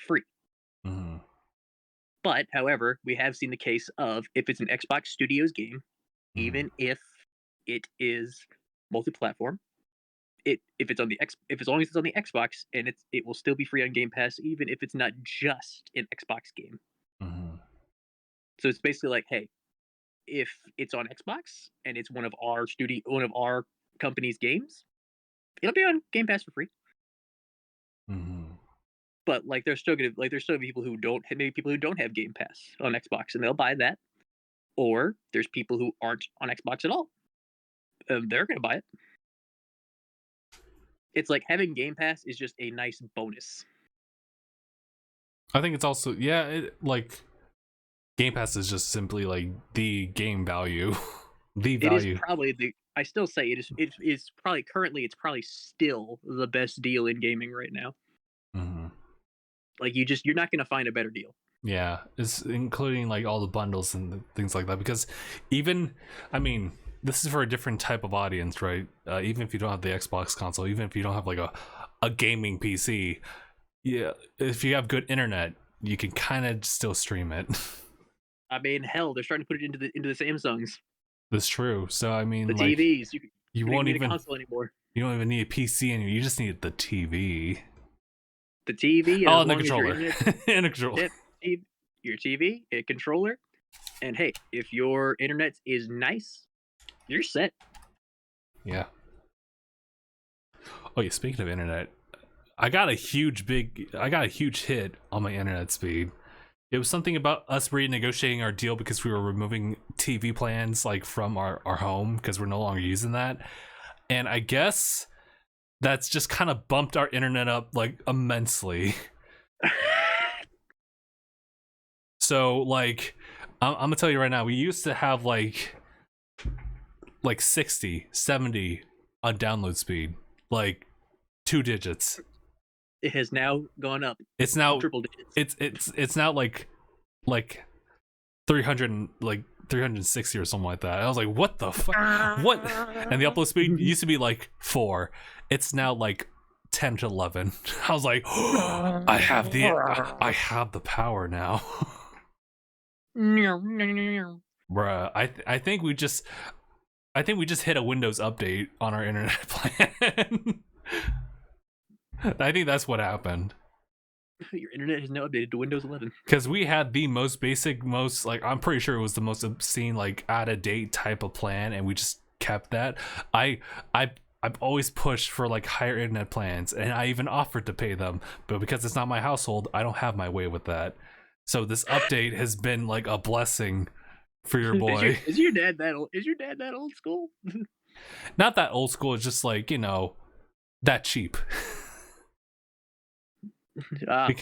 free. Mm-hmm. But however, we have seen the case of if it's an Xbox Studios game, Mm-hmm. even if it is multi-platform, if as long as it's on the Xbox and it will still be free on Game Pass, even if it's not just an Xbox game. Mm-hmm. So it's basically like, hey, if it's on Xbox and it's one of our company's games, it'll be on Game Pass for free. Mm-hmm. But like there's still people who don't have Game Pass on Xbox and they'll buy that. Or there's people who aren't on Xbox at all. They're gonna buy it. It's like having Game Pass is just a nice bonus. I think it's also like Game Pass is just simply like the game value, the It is value. probably I still say it is probably currently it's probably still the best deal in gaming right now. Mm-hmm. Like you're not gonna find a better deal. Yeah, it's including like all the bundles and things like that. Because I mean, this is for a different type of audience, right? Even if you don't have the Xbox console, even if you don't have like a gaming PC, yeah, if you have good internet, you can kind of still stream it. I mean, hell, they're starting to put it into the Samsungs. That's true. So I mean, The like, TVs, you you won't don't need a even console anymore. you don't even need a PC anymore. You just need the TV. The TV, and Oh, as and the long as your controller. internet, And a controller. your TV, a controller, and hey, if your internet is nice, you're set. Yeah. Oh yeah, speaking of internet, I got a huge hit on my internet speed. It was something about us renegotiating our deal because we were removing TV plans like from our home because we're no longer using that. And I guess that's just kind of bumped our internet up like immensely. So like I'm gonna tell you right now, we used to have like 60, 70 on download speed, like 2 digits. It has now gone up. It's now triple digits. It's now like 300 like 360 or something like that. I was like, what the fuck? What? And the upload speed used to be like 4. It's now like 10 to 11. I was like, oh, I have the power now. Bruh, I think we just hit a Windows update on our internet plan. I think that's what happened. Your internet has now updated to Windows 11. Because we had the most basic, most like I'm pretty sure it was the most obscene, like out of date type of plan, and we just kept that. I've always pushed for like higher internet plans, and I even offered to pay them, but because it's not my household, I don't have my way with that. So this update has been like a blessing for your boy. Is your dad that old? Is your dad that old school? Not that old school. It's just like, you know, that cheap.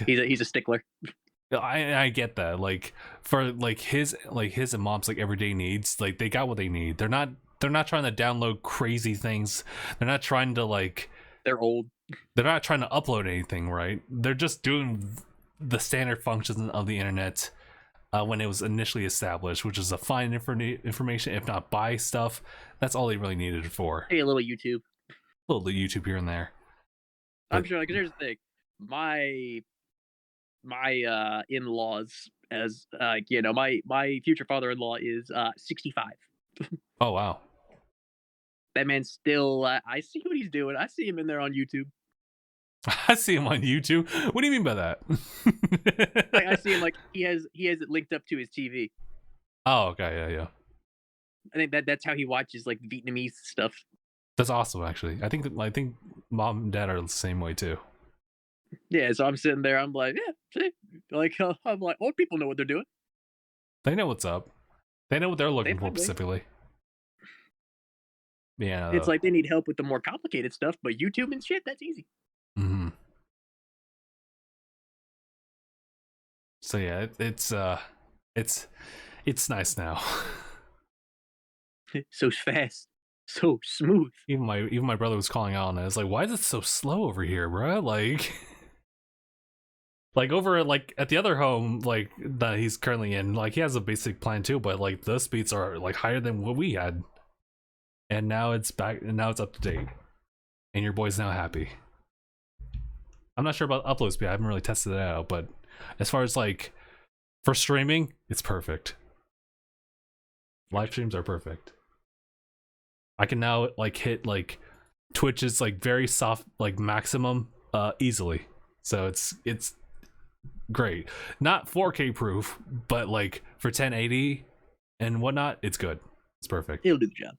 He's a stickler. I get that. Like for like his and mom's like everyday needs, like they got what they need. They're not trying to download crazy things. They're not trying to like. They're old. They're not trying to upload anything, right? They're just doing the standard functions of the internet when it was initially established, which is to find information, if not buy stuff. That's all they really needed it for. Hey, a little YouTube. A little YouTube here and there. I'm sure. Because here's the thing, my in-laws, as you know, my future father-in-law is 65. Oh wow. That man's still. I see what he's doing. I see him in there on YouTube. I see him on YouTube. What do you mean by that? I see him like he has it linked up to his TV. Oh, okay, yeah. I think that's how he watches like Vietnamese stuff. That's awesome, actually. I think mom and dad are the same way too. Yeah, so I'm sitting there. I'm like, yeah, see, like I'm like, old people know what they're doing. They know what's up. They know what they're looking for specifically. Yeah, it's like they need help with the more complicated stuff, but YouTube and shit, that's easy. Mm-hmm. So yeah, it's nice now. So fast, so smooth. Even my brother was calling out on it. I was like, why is it so slow over here, bro? Like over like at the other home like that he's currently in, like he has a basic plan too, but like those speeds are like higher than what we had. And now it's back, and now it's up to date. And your boy's now happy. I'm not sure about upload speed. I haven't really tested it out, but as far as like for streaming, it's perfect. Live streams are perfect. I can now like hit like Twitch's like very soft like maximum easily. So it's great. Not 4K proof, but like for 1080 and whatnot, it's good. It's perfect. It'll do the job.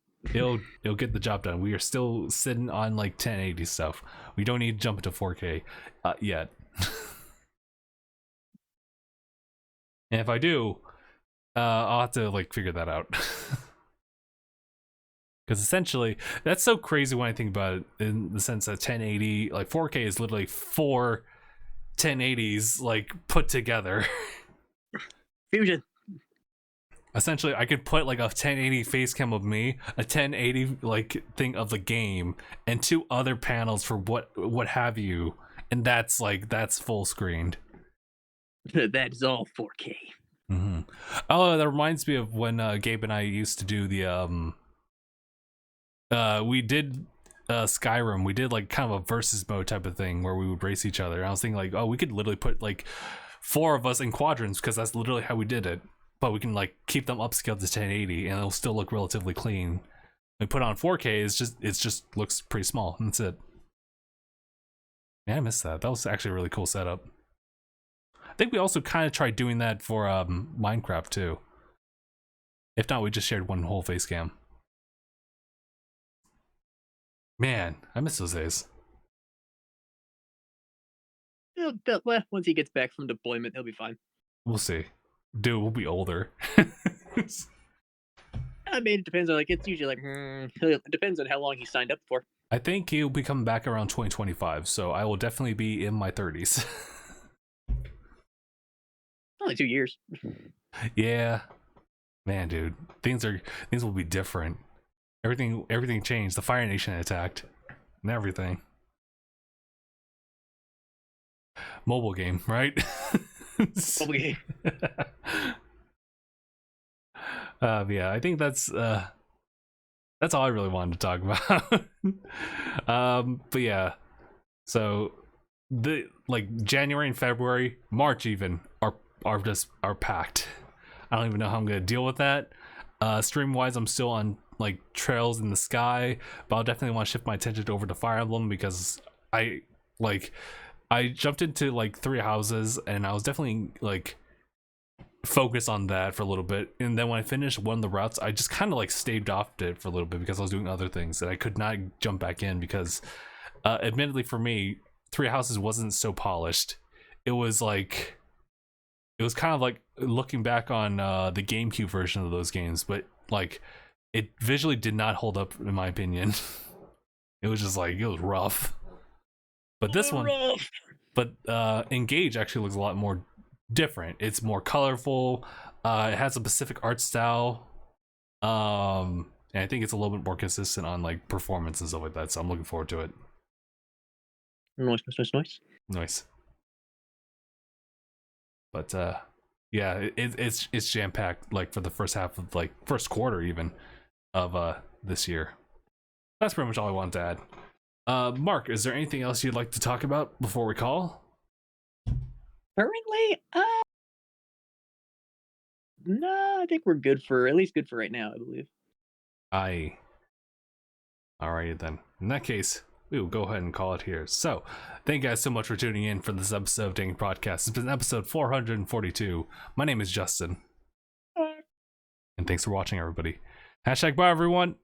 It'll get the job done. We are still sitting on like 1080 stuff. We don't need to jump into 4K yet. And if I do, I'll have to like figure that out. Because essentially, that's so crazy when I think about it, in the sense that 1080, like 4K is literally 4 1080s like put together. Fusion. Essentially, I could put like a 1080 face cam of me, a 1080 like thing of the game, and 2 other panels for what have you, and that's full screened. That is all 4K. Mm-hmm. Oh, that reminds me of when Gabe and I used to do the we did Skyrim. We did like kind of a versus mode type of thing where we would race each other. And I was thinking like, oh, we could literally put like 4 of us in quadrants because that's literally how we did it. but we can like keep them upscaled to 1080 and it'll still look relatively clean. We put on 4K, it's just looks pretty small, and that's it. Yeah, I missed that. That was actually a really cool setup. I think we also kind of tried doing that for Minecraft too. If not, we just shared one whole face cam. Man, I miss those days. Well, once he gets back from deployment, he'll be fine. We'll see. Dude, we'll be older. I mean, it depends on like it's usually like it depends on how long he signed up for. I think he'll be coming back around 2025, so I will definitely be in my 30s. Only 2 years. Yeah, man, dude, things will be different. Everything changed. The Fire Nation attacked, and everything. Mobile game, right? Mobile game. Yeah, I think that's all I really wanted to talk about. But yeah, so the like January and February, March even are packed. I don't even know how I'm gonna deal with that. Stream wise, I'm still on like Trails in the Sky, but I'll definitely want to shift my attention over to Fire Emblem because I jumped into like 3 houses and I was definitely like focused on that for a little bit, and then when I finished one of the routes, I just kind of like staved off it for a little bit because I was doing other things and I could not jump back in because admittedly for me, 3 houses wasn't so polished. It was kind of like looking back on the GameCube version of those games, but like it visually did not hold up in my opinion. It was just like, it was rough. But this one, but Engage actually looks a lot more different. It's more colorful. It has a specific art style. And I think it's a little bit more consistent on like performance and stuff like that. So I'm looking forward to it. Nice. But yeah, it's jam packed like for the first half of like first quarter even of this year. That's pretty much all I wanted to add. Mark, is there anything else you'd like to talk about before we call? Currently, no, I think we're good for right now, I believe. Alrighty then. In that case, we will go ahead and call it here. So, thank you guys so much for tuning in for this episode of DangIT Prodcast. It's been episode 442. My name is Justin. And thanks for watching, everybody. # bye, everyone.